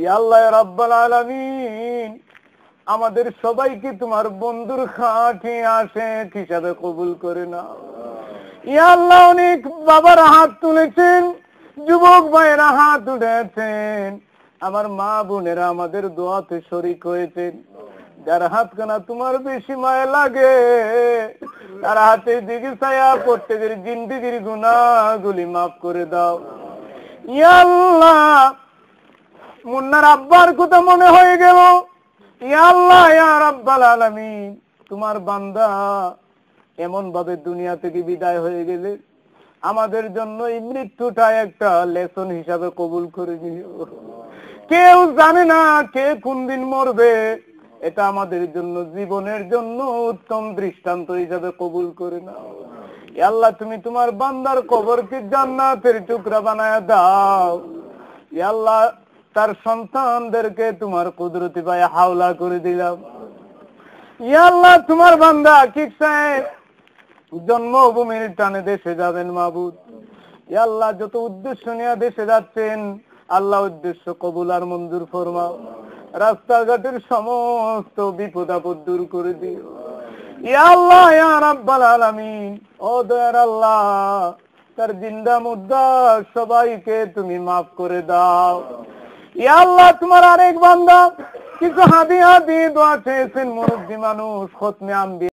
ইয়া আল্লাহ ইয়া রাব্বাল আলামিন, আমাদের সবাইকে তোমার বন্ধুর খাঁটি আশিক হিসাবে কবুল করে নাও। ইয়া আল্লাহ, অনেক বাবারা হাত তুলেছেন, যুবক ভাইয়েরা হাত উঠেছেন, আমার মা বোনেরা আমাদের দোয়াতে শরীক হয়েছেন। যার হাতখানা তোমার বেশি মায়া লাগে তার হাতের দিকে ছায়া প্রত্যেকের জিন্দেগির গুনাহগুলি মাফ করে দাও। ইয়া আল্লাহ, মুন্নার আব্বার কথা মনে হয়ে গেল। ইয়া আল্লাহ ইয়া রাব্বাল আলামিন, তোমার বান্দা এমন ভাবে দুনিয়া থেকে বিদায় হয়ে গেলে আমাদের জন্য এই মৃত্যুটা একটা লেসন হিসাবে কবুল করে নিও। কেউ জানে না কে কোন দিন মরবে, এটা আমাদের জন্য জীবনের জন্য উত্তম দৃষ্টান্ত হিসাবে কবুল করে নাও। ইয়া আল্লাহ, তুমি তোমার বান্দার কবরকে জান্নাতের টুকরা বানায়া দাও। ইয়া আল্লাহ, তার সন্তানদেরকে তোমার কুদরতি পায়ে হাওলা করে দিলাম। ইয়া আল্লাহ, তোমার বান্দা আকিক সাহেব জন্মভূমির টানে দেশে যাবেন মাবুদ। ইয়া আল্লাহ, যত উদ্দেশ্য নিয়ে দেশে যাচ্ছেন, আল্লাহ উদ্দেশ্য কবুল আর মঞ্জুর ফরমাও। রাস্তাঘাটের সমস্ত বিপদ আপদ দূর করে দিও। ইয়া আল্লাহ ইয়া রাব্বাল আলামিন, ও দয়ার আল্লাহ, তার জিন্দা মুর্দা সবাইকে তুমি মাফ করে দাও। ইয়া আল্লাহ, তোমার আরেক বান্দা কিছু হাদি দোয়া চেয়েছেন, মুরব্বী মানুষ, খতমে আম্বিয়া